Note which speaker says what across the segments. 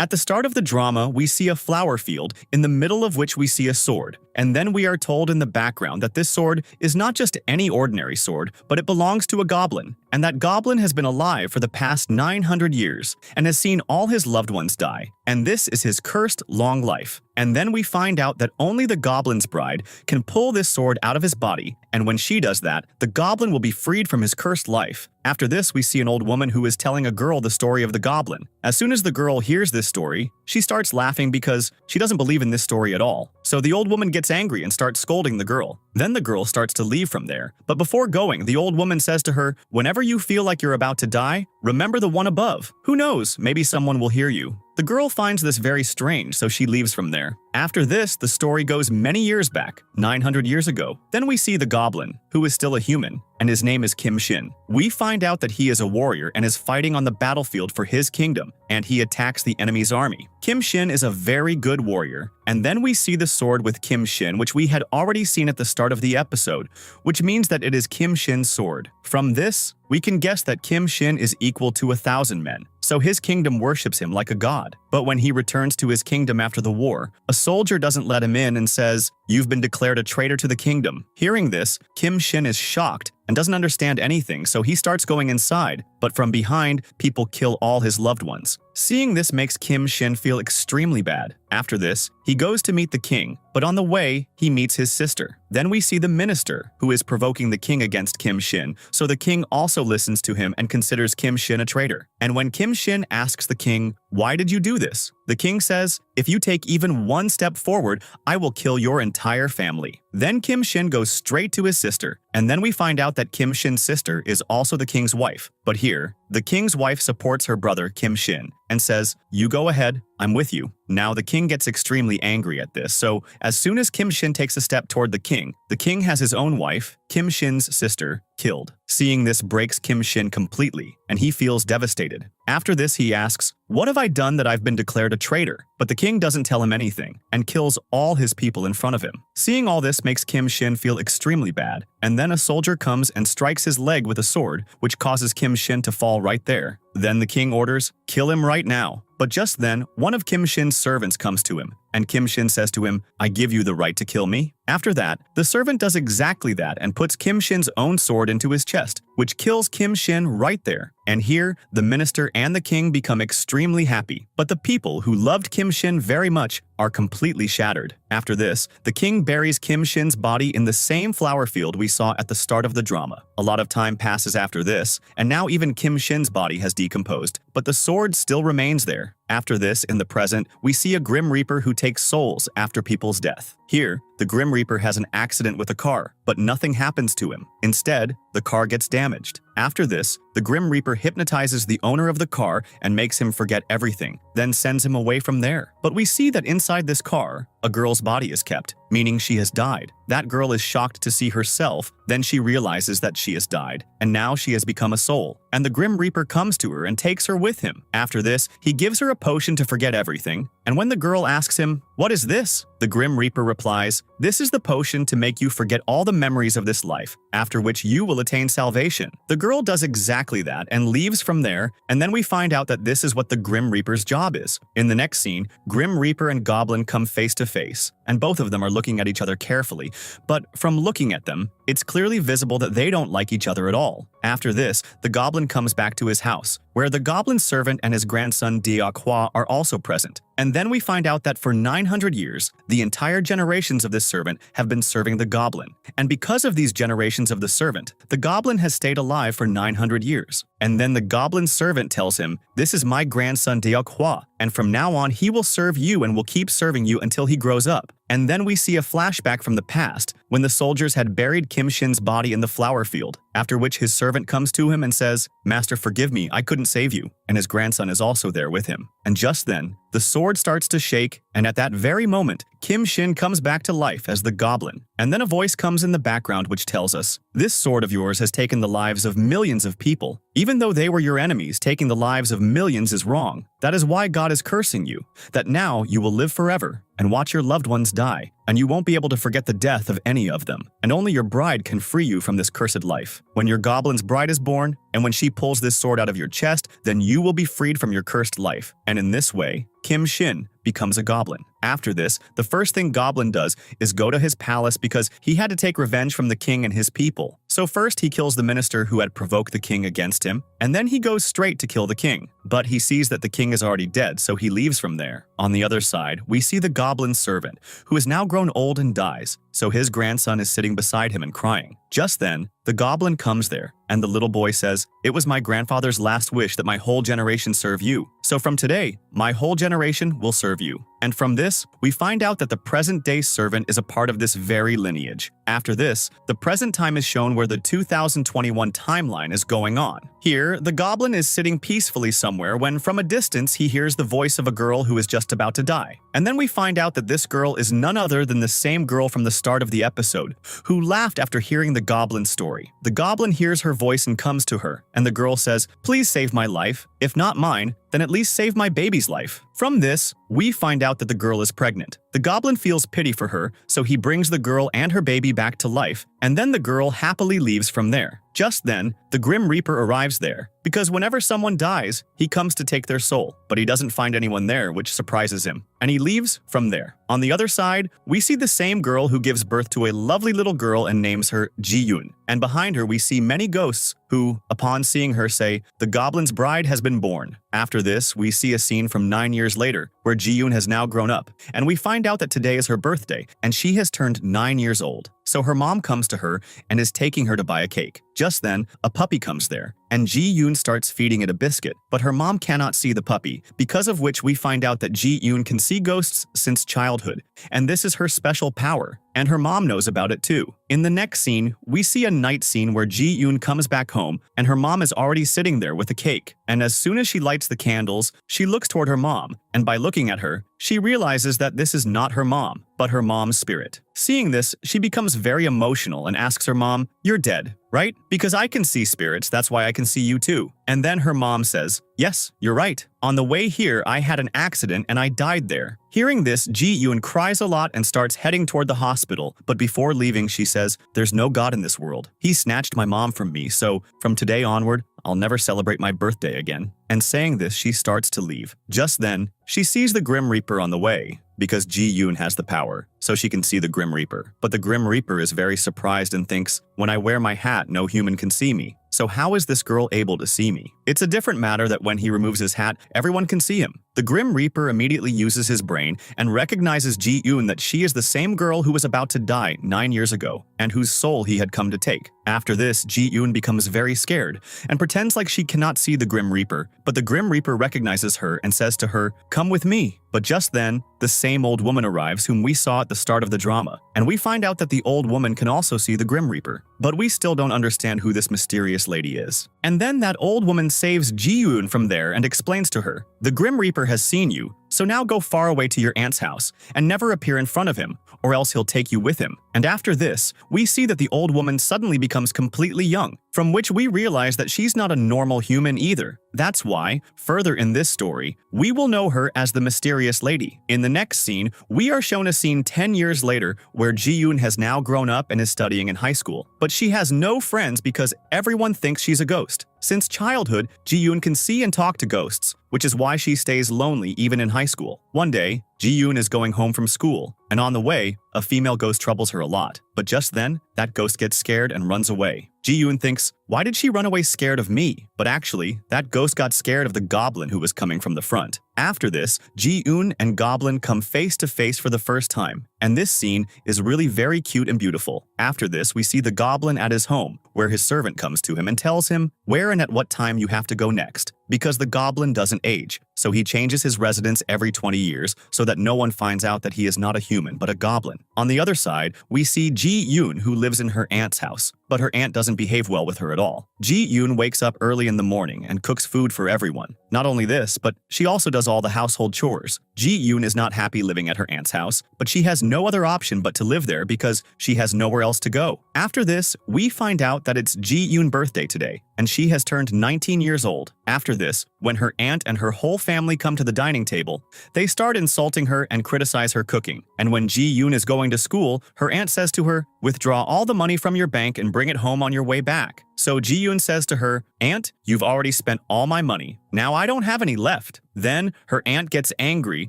Speaker 1: At the start of the drama, we see a flower field, in the middle of which we see a sword. And then we are told in the background that this sword is not just any ordinary sword, but it belongs to a goblin. And that goblin has been alive for the past 900 years and has seen all his loved ones die. And this is his cursed long life. And then we find out that only the goblin's bride can pull this sword out of his body, and when she does that, the goblin will be freed from his cursed life. After this, we see an old woman who is telling a girl the story of the goblin. As soon as the girl hears this story, she starts laughing because she doesn't believe in this story at all. So the old woman gets angry and starts scolding the girl. Then the girl starts to leave from there. But before going, the old woman says to her, "Whenever you feel like you're about to die, remember the one above. Who knows, maybe someone will hear you." The girl finds this very strange, so she leaves from there. After this, the story goes many years back, 900 years ago. Then we see the goblin, who is still a human, and his name is Kim Shin. We find out that he is a warrior and is fighting on the battlefield for his kingdom, and he attacks the enemy's army. Kim Shin is a very good warrior, and then we see the sword with Kim Shin, which we had already seen at the start of the episode, which means that it is Kim Shin's sword. From this, we can guess that Kim Shin is equal to 1,000 men, so his kingdom worships him like a god. But when he returns to his kingdom after the war, a soldier doesn't let him in and says, "You've been declared a traitor to the kingdom." Hearing this, Kim Shin is shocked and doesn't understand anything, so he starts going inside, but from behind, people kill all his loved ones. Seeing this makes Kim Shin feel extremely bad. After this, he goes to meet the king, but on the way, he meets his sister. Then we see the minister, who is provoking the king against Kim Shin, so the king also listens to him and considers Kim Shin a traitor. And when Kim Shin asks the king, "Why did you do this?" the king says, "If you take even one step forward, I will kill your entire family." Then Kim Shin goes straight to his sister, and then we find out that Kim Shin's sister is also the king's wife. But here, the king's wife supports her brother Kim Shin and says, "You go ahead, I'm with you." Now the king gets extremely angry at this, so as soon as Kim Shin takes a step toward the king has his own wife, Kim Shin's sister, killed. Seeing this breaks Kim Shin completely, and he feels devastated. After this, he asks, "What have I done that I've been declared a traitor?" But the king doesn't tell him anything, and kills all his people in front of him. Seeing all this makes Kim Shin feel extremely bad, and then a soldier comes and strikes his leg with a sword, which causes Kim Shin to fall right there. Then the king orders, "Kill him right now." But just then, one of Kim Shin's servants comes to him, and Kim Shin says to him, "I give you the right to kill me." After that, the servant does exactly that and puts Kim Shin's own sword into his chest, which kills Kim Shin right there. And here, the minister and the king become extremely happy. But the people who loved Kim Shin very much are completely shattered. After this, the king buries Kim Shin's body in the same flower field we saw at the start of the drama. A lot of time passes after this, and now even Kim Shin's body has decomposed, but the sword still remains there. After this, in the present, we see a Grim Reaper who takes souls after people's death. Here, the Grim Reaper has an accident with a car, but nothing happens to him. Instead, the car gets damaged. After this, the Grim Reaper hypnotizes the owner of the car and makes him forget everything, then sends him away from there. But we see that inside this car, a girl's body is kept, meaning she has died. That girl is shocked to see herself, then she realizes that she has died, and now she has become a soul. And the Grim Reaper comes to her and takes her with him. After this, he gives her a potion to forget everything, and when the girl asks him, "What is this?" the Grim Reaper replies, "This is the potion to make you forget all the memories of this life, after which you will attain salvation." The girl does exactly that and leaves from there, and then we find out that this is what the Grim Reaper's job is. In the next scene, Grim Reaper and Goblin come face to face, and both of them are looking at each other carefully, but from looking at them, it's clearly visible that they don't like each other at all. After this, the Goblin comes back to his house, where the Goblin's servant and his grandson Diakwa are also present. And then we find out that for 900 years, the entire generations of this servant have been serving the Goblin. And because of these generations of the servant, the Goblin has stayed alive for 900 years. And then the Goblin's servant tells him, "This is my grandson Diakwa, and from now on he will serve you and will keep serving you until he grows up." And then we see a flashback from the past, when the soldiers had buried Kim Shin's body in the flower field, after which his servant comes to him and says, "Master, forgive me, I couldn't save you." And his grandson is also there with him. And just then, the sword starts to shake, and at that very moment, Kim Shin comes back to life as the Goblin. And then a voice comes in the background which tells us, "This sword of yours has taken the lives of millions of people. Even though they were your enemies, taking the lives of millions is wrong. That is why God is cursing you, that now you will live forever and watch your loved ones die, and you won't be able to forget the death of any of them, and only your bride can free you from this cursed life." When your goblin's bride is born, and when she pulls this sword out of your chest, then you will be freed from your cursed life. And in this way, Kim Shin becomes a goblin. After this, the first thing Goblin does is go to his palace because he had to take revenge from the king and his people. So first he kills the minister who had provoked the king against him, and then he goes straight to kill the king. But he sees that the king is already dead, so he leaves from there. On the other side, we see the goblin's servant, who is now grown old and dies, so his grandson is sitting beside him and crying. Just then, the goblin comes there, and the little boy says, "It was my grandfather's last wish that my whole generation serve you. So from today, my whole generation will serve you." And from this, we find out that the present-day servant is a part of this very lineage. After this, the present time is shown where the 2021 timeline is going on. Here, the goblin is sitting peacefully somewhere when from a distance he hears the voice of a girl who is just about to die. And then we find out that this girl is none other than the same girl from the start of the episode, who laughed after hearing the goblin's story. The goblin hears her voice and comes to her, and the girl says, "Please save my life. If not mine, then at least save my baby's life." From this, we find out that the girl is pregnant. The goblin feels pity for her, so he brings the girl and her baby back to life, and then the girl happily leaves from there. Just then, the Grim Reaper arrives there, because whenever someone dies, he comes to take their soul, but he doesn't find anyone there, which surprises him, and he leaves from there. On the other side, we see the same girl who gives birth to a lovely little girl and names her Ji-yoon, and behind her we see many ghosts who, upon seeing her, say, "The goblin's bride has been born." After this, we see a scene from 9 years later, where Ji-yoon has now grown up, and we find out that today is her birthday, and she has turned 9 years old. So her mom comes to her and is taking her to buy a cake. Just then, a puppy comes there, and Ji-yoon starts feeding it a biscuit, but her mom cannot see the puppy, because of which we find out that Ji-yoon can see ghosts since childhood, and this is her special power, and her mom knows about it too. In the next scene, we see a night scene where Ji-yoon comes back home, and her mom is already sitting there with a cake, and as soon as she lights the candles, she looks toward her mom, and by looking at her, she realizes that this is not her mom, but her mom's spirit. Seeing this, she becomes very emotional and asks her mom, "You're dead, right? Because I can see spirits, that's why I can see you too." And then her mom says, "Yes, you're right. On the way here, I had an accident and I died there." Hearing this, Ji-yoon cries a lot and starts heading toward the hospital, but before leaving, she says, "There's no God in this world. He snatched my mom from me, so from today onward, I'll never celebrate my birthday again." And saying this, she starts to leave. Just then, she sees the Grim Reaper on the way, because Ji-yoon has the power, so she can see the Grim Reaper. But the Grim Reaper is very surprised and thinks, "When I wear my hat, no human can see me. So how is this girl able to see me?" It's a different matter that when he removes his hat, everyone can see him. The Grim Reaper immediately uses his brain and recognizes Ji-yoon that she is the same girl who was about to die 9 years ago, and whose soul he had come to take. After this, Ji-yoon becomes very scared and pretends like she cannot see the Grim Reaper, but the Grim Reaper recognizes her and says to her, "Come with me." But just then, the same old woman arrives whom we saw at the start of the drama, and we find out that the old woman can also see the Grim Reaper, but we still don't understand who this mysterious lady is. And then that old woman saves Ji-yoon from there and explains to her, "The Grim Reaper has seen you, so now go far away to your aunt's house and never appear in front of him, or else he'll take you with him." And after this, we see that the old woman suddenly becomes completely young, from which we realize that she's not a normal human either. That's why, further in this story, we will know her as the mysterious lady. In the next scene, we are shown a scene 10 years later where Ji-yoon has now grown up and is studying in high school, but she has no friends because everyone thinks she's a ghost. Since childhood, Ji-yoon can see and talk to ghosts, which is why she stays lonely even in high school. One day, Ji-yoon is going home from school, and on the way, a female ghost troubles her a lot. But just then, that ghost gets scared and runs away. Ji-yoon thinks, "Why did she run away scared of me?" But actually, that ghost got scared of the goblin who was coming from the front. After this, Ji-yoon and Goblin come face to face for the first time, and this scene is really very cute and beautiful. After this, we see the goblin at his home, where his servant comes to him and tells him where and at what time you have to go next, because the goblin doesn't age, so he changes his residence every 20 years so that no one finds out that he is not a human but a goblin. On the other side, we see Ji-yoon, who lives in her aunt's house, but her aunt doesn't behave well with her at all. Ji-yoon wakes up early in the morning and cooks food for everyone. Not only this, but she also does all the household chores. Ji-yoon is not happy living at her aunt's house, but she has no other option but to live there because she has nowhere else to go. After this, we find out that it's Ji-yoon's birthday today, and she has turned 19 years old. After this, when her aunt and her whole family come to the dining table, they start insulting her and criticize her cooking. And when Ji-yoon is going to school, her aunt says to her, "Withdraw all the money from your bank and bring it home on your way back." So Ji-yoon says to her, "Aunt, you've already spent all my money. Now I don't have any left." Then her aunt gets angry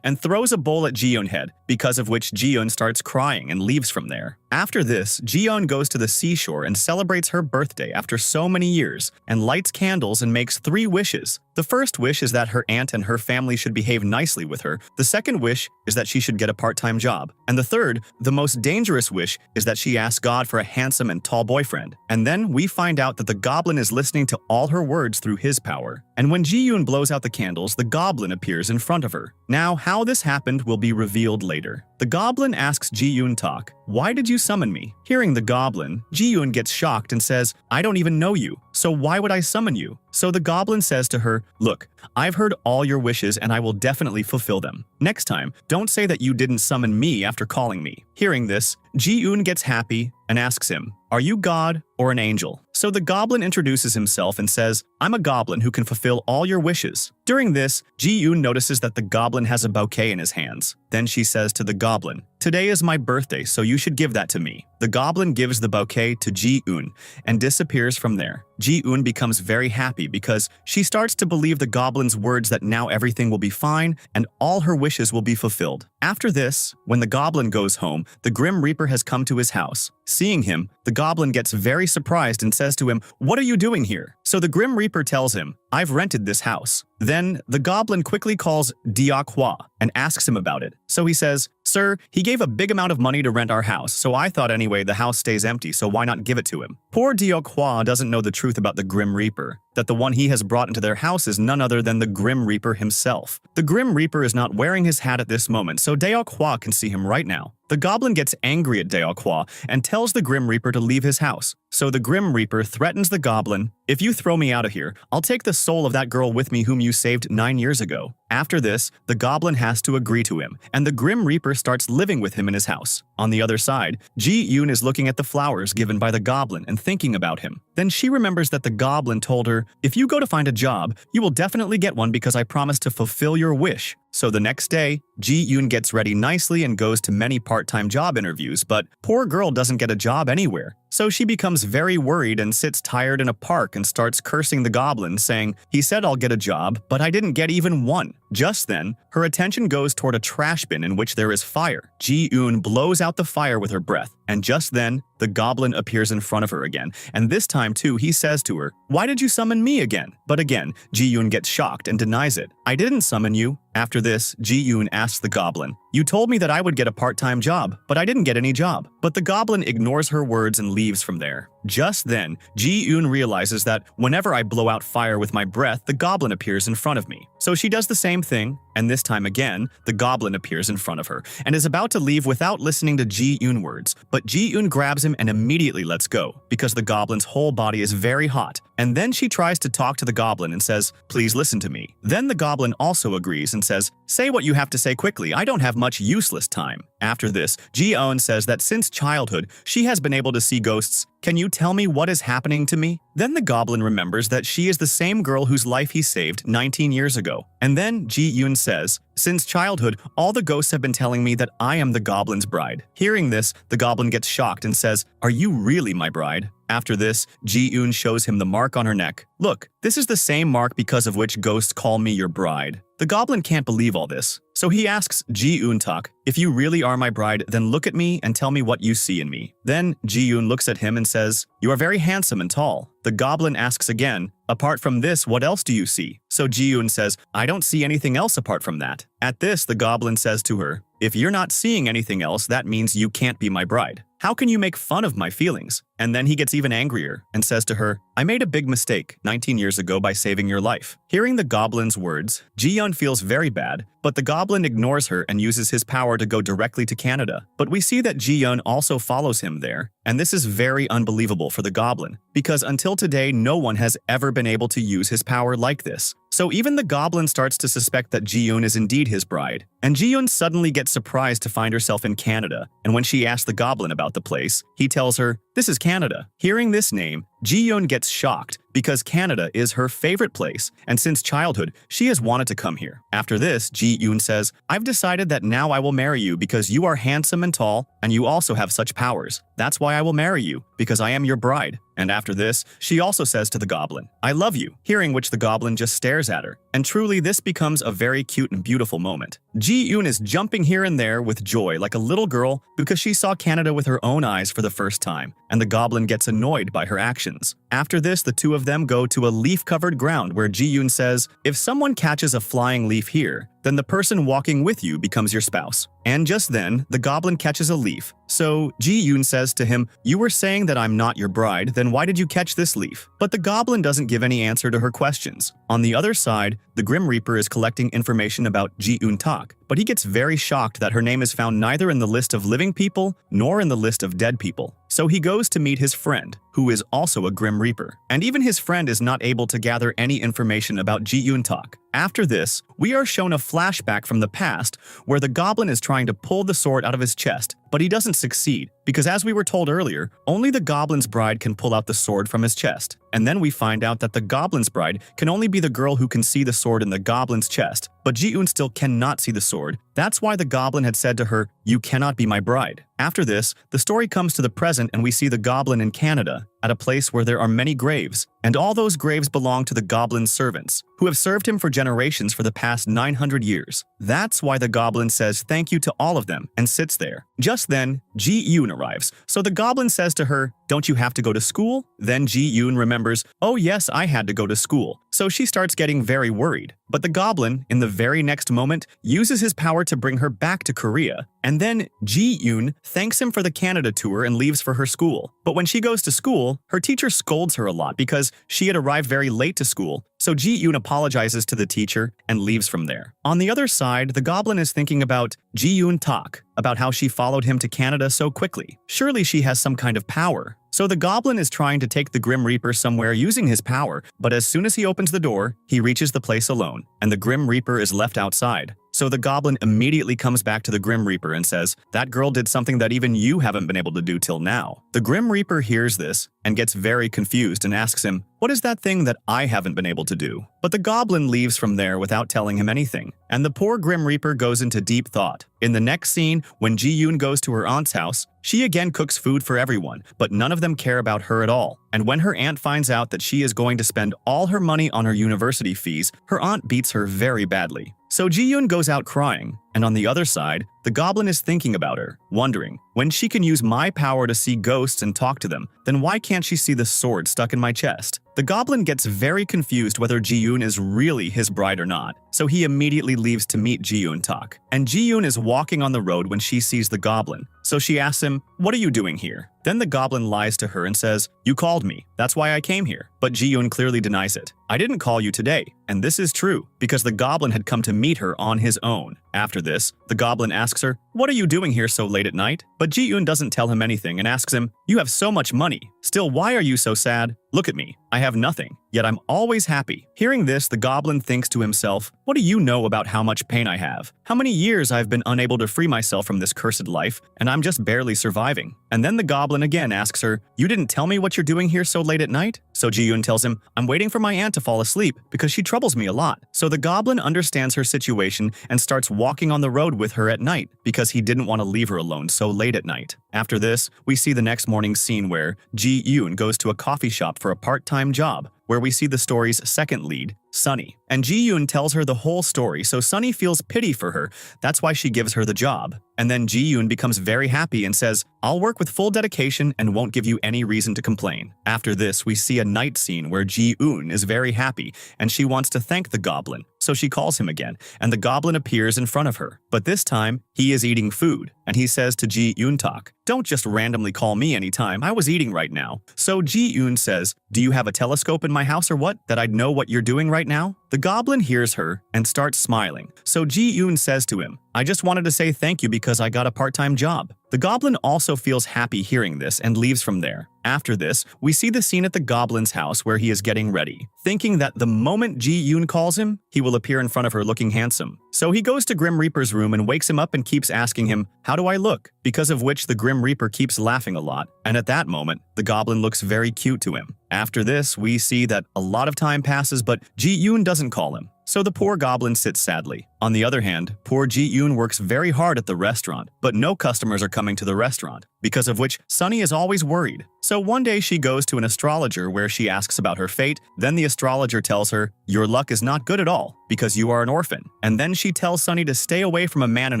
Speaker 1: and throws a bowl at Ji-yoon's head, because of which Ji-yoon starts crying and leaves from there. After this, Ji-yoon goes to the seashore and celebrates her birthday after so many years, and lights candles and makes 3 wishes. The first wish is that her aunt and her family should behave nicely with her. The second wish is that she should get a part-time job. And the third, the most dangerous wish, is that she asks God for a handsome and tall boyfriend. And then we find out that the Goblin is listening to all her words through his power. And when Ji-yoon blows out the candles, the Goblin appears in front of her. Now, how this happened will be revealed later. The Goblin asks Ji-yoon Tak, "Why did you summon me?" Hearing the Goblin, Ji-yoon gets shocked and says, "I don't even know you, so why would I summon you?" So the Goblin says to her, "Look, I've heard all your wishes and I will definitely fulfill them. Next time, don't say that you didn't summon me after calling me." Hearing this, Ji-yoon gets happy and asks him, "Are you God or an angel?" So the Goblin introduces himself and says, "I'm a goblin who can fulfill all your wishes." During this, Ji-yoon notices that the Goblin has a bouquet in his hands. Then she says to the Goblin, "Today is my birthday, so you should give that to me." The Goblin gives the bouquet to Ji-yoon and disappears from there. Ji-yoon becomes very happy because she starts to believe the Goblin's words that now everything will be fine and all her wishes will be fulfilled. After this, when the Goblin goes home, the Grim Reaper has come to his house. Seeing him, the Goblin gets very surprised and says to him, "What are you doing here?" So the Grim Reaper tells him, "I've rented this house." Then the Goblin quickly calls Diakwa and asks him about it. So he says, "Sir, he gave a big amount of money to rent our house, so I thought anyway the house stays empty, so why not give it to him?" Poor Diakwa doesn't know the truth about the Grim Reaper, that the one he has brought into their house is none other than the Grim Reaper himself. The Grim Reaper is not wearing his hat at this moment, so Diakwa can see him right now. The Goblin gets angry at Diakwa and tells the Grim Reaper to leave his house. So the Grim Reaper threatens the Goblin, "If you throw me out of here, I'll take the soul of that girl with me whom you saved 9 years ago." After this, the Goblin has to agree to him, and the Grim Reaper starts living with him in his house. On the other side, Ji-yoon is looking at the flowers given by the Goblin and thinking about him. Then she remembers that the Goblin told her, "If you go to find a job, you will definitely get one because I promised to fulfill your wish." So the next day, Ji-yoon gets ready nicely and goes to many part-time job interviews, but poor girl doesn't get a job anywhere. So she becomes very worried and sits tired in a park and starts cursing the Goblin, saying, "He said I'll get a job, but I didn't get even one." Just then, her attention goes toward a trash bin in which there is fire. Ji-yoon blows out the fire with her breath, and just then, the Goblin appears in front of her again, and this time too he says to her, "Why did you summon me again?" But again, Ji-yoon gets shocked and denies it. "I didn't summon you." After this, Ji-yoon asks the Goblin, "You told me that I would get a part-time job, but I didn't get any job." But the Goblin ignores her words and leaves from there. Just then, Ji-yoon realizes that whenever I blow out fire with my breath, the Goblin appears in front of me. So she does the same thing, and this time again, the Goblin appears in front of her, and is about to leave without listening to Ji-yoon words. But Ji-yoon grabs him and immediately lets go, because the Goblin's whole body is very hot. And then she tries to talk to the Goblin and says, "Please listen to me." Then the Goblin also agrees and says, "Say what you have to say quickly, I don't have much useless time." After this, Ji-yoon says that since childhood, she has been able to see ghosts. "Can you tell me what is happening to me?" Then the Goblin remembers that she is the same girl whose life he saved 19 years ago. And then Ji-yoon says, "Since childhood, all the ghosts have been telling me that I am the Goblin's bride." Hearing this, the Goblin gets shocked and says, "Are you really my bride?" After this, Ji-yoon shows him the mark on her neck. "Look, this is the same mark because of which ghosts call me your bride." The Goblin can't believe all this, so he asks Ji-yoon Tak, "If you really are my bride, then look at me and tell me what you see in me." Then Ji-yoon looks at him and says, "You are very handsome and tall." The Goblin asks again, "Apart from this, what else do you see?" So Ji-yoon says, "I don't see anything else apart from that." At this, the Goblin says to her, "If you're not seeing anything else, that means you can't be my bride. How can you make fun of my feelings?" And then he gets even angrier and says to her, "I made a big mistake 19 years ago by saving your life." Hearing the Goblin's words, Ji-yoon feels very bad, but the Goblin ignores her and uses his power to go directly to Canada. But we see that Ji-yoon also follows him there, and this is very unbelievable for the Goblin, because until today no one has ever been able to use his power like this. So even the Goblin starts to suspect that Ji-yoon is indeed his bride. And Ji-yoon suddenly gets surprised to find herself in Canada, and when she asks the Goblin about the place, he tells her, "This is Canada." Hearing this name, Ji-yoon gets shocked because Canada is her favorite place, and since childhood, she has wanted to come here. After this, Ji-yoon says, "I've decided that now I will marry you because you are handsome and tall, and you also have such powers. That's why I will marry you, because I am your bride." And after this, she also says to the Goblin, "I love you," hearing which the Goblin just stares at her. And truly, this becomes a very cute and beautiful moment. Ji-yoon is jumping here and there with joy like a little girl because she saw Canada with her own eyes for the first time, and the Goblin gets annoyed by her actions. After this, the two of them go to a leaf-covered ground where Ji-yoon says, "If someone catches a flying leaf here, then the person walking with you becomes your spouse." And just then, the Goblin catches a leaf. So Ji-yoon says to him, "You were saying that I'm not your bride, then why did you catch this leaf?" But the Goblin doesn't give any answer to her questions. On the other side, the Grim Reaper is collecting information about Ji-yoon Tak, but he gets very shocked that her name is found neither in the list of living people nor in the list of dead people. So he goes to meet his friend, who is also a Grim Reaper. And even his friend is not able to gather any information about Ji-yoon Tak. After this, we are shown a flashback from the past where the Goblin is trying to pull the sword out of his chest, but he doesn't succeed, because as we were told earlier, only the Goblin's bride can pull out the sword from his chest. And then we find out that the Goblin's bride can only be the girl who can see the sword in the Goblin's chest, but Ji-yoon still cannot see the sword. That's why the Goblin had said to her, "You cannot be my bride." After this, the story comes to the present and we see the Goblin in Canada, at a place where there are many graves, and all those graves belong to the Goblin's servants, who have served him for generations for the past 900 years. That's why the Goblin says thank you to all of them and sits there. Just then, Ji-yoon arrives, so the Goblin says to her, "Don't you have to go to school?" Then Ji-yoon remembers, "Oh yes, I had to go to school." So she starts getting very worried. But the Goblin, in the very next moment, uses his power to bring her back to Korea. And then Ji-yoon thanks him for the Canada tour and leaves for her school. But when she goes to school, her teacher scolds her a lot because she had arrived very late to school. So Ji-yoon apologizes to the teacher and leaves from there. On the other side, the Goblin is thinking about Ji-yoon Tak, about how she followed him to Canada so quickly. Surely she has some kind of power. So the Goblin is trying to take the Grim Reaper somewhere using his power, but as soon as he opens the door, he reaches the place alone, and the Grim Reaper is left outside. So the Goblin immediately comes back to the Grim Reaper and says, "That girl did something that even you haven't been able to do till now." The Grim Reaper hears this and gets very confused and asks him, "What is that thing that I haven't been able to do?" But the Goblin leaves from there without telling him anything, and the poor Grim Reaper goes into deep thought. In the next scene, when Ji-yoon goes to her aunt's house, she again cooks food for everyone, but none of them care about her at all. And when her aunt finds out that she is going to spend all her money on her university fees, her aunt beats her very badly. So Ji-yoon goes out crying, and on the other side, the Goblin is thinking about her, wondering, when she can use my power to see ghosts and talk to them, then why can't she see the sword stuck in my chest? The Goblin gets very confused whether Ji-yoon is really his bride or not, so he immediately leaves to meet Ji-yoon Tak. And Ji-yoon is walking on the road when she sees the Goblin, so she asks him, "What are you doing here?" Then the Goblin lies to her and says, "You called me, that's why I came here." But Ji-yoon clearly denies it. "I didn't call you today," and this is true, because the Goblin had come to meet her on his own. After this, the Goblin asks her, "What are you doing here so late at night?" But Ji-yoon doesn't tell him anything and asks him, "You have so much money. Still, why are you so sad? Look at me. I have nothing, yet I'm always happy." Hearing this, the Goblin thinks to himself, "What do you know about how much pain I have? How many years I've been unable to free myself from this cursed life, and I'm just barely surviving." And then the Goblin again asks her, "You didn't tell me what you're doing here so late at night?" So Ji-yoon tells him, "I'm waiting for my aunt to fall asleep because she troubles me a lot." So the Goblin understands her situation and starts walking on the road with her at night because he didn't want to leave her alone so late at night. After this, we see the next morning's scene where Ji-yoon goes to a coffee shop for a part-time job, where we see the story's second lead, Sunny. And Ji-yoon tells her the whole story, so Sunny feels pity for her. That's why she gives her the job. And then Ji-yoon becomes very happy and says, "I'll work with full dedication and won't give you any reason to complain." After this, we see a night scene where Ji-yoon is very happy and she wants to thank the Goblin. So she calls him again, and the Goblin appears in front of her. But this time, he is eating food, and he says to Ji-yoon Tak, "Don't just randomly call me anytime, I was eating right now." So Ji-yoon says, "Do you have a telescope in my house or what, that I'd know what you're doing right now?" The Goblin hears her and starts smiling. So Ji-yoon says to him, "I just wanted to say thank you because I got a part-time job." The Goblin also feels happy hearing this and leaves from there. After this, we see the scene at the Goblin's house where he is getting ready, thinking that the moment Ji-yoon calls him, he will appear in front of her looking handsome. So he goes to Grim Reaper's room and wakes him up and keeps asking him, "How do I look?" Because of which the Grim Reaper keeps laughing a lot, and at that moment, the Goblin looks very cute to him. After this, we see that a lot of time passes, but Ji-yoon doesn't call him. So the poor Goblin sits sadly. On the other hand, poor Ji-yoon works very hard at the restaurant, but no customers are coming to the restaurant, because of which Sunny is always worried. So one day she goes to an astrologer where she asks about her fate, then the astrologer tells her, "Your luck is not good at all, because you are an orphan." And then she tells Sunny to stay away from a man in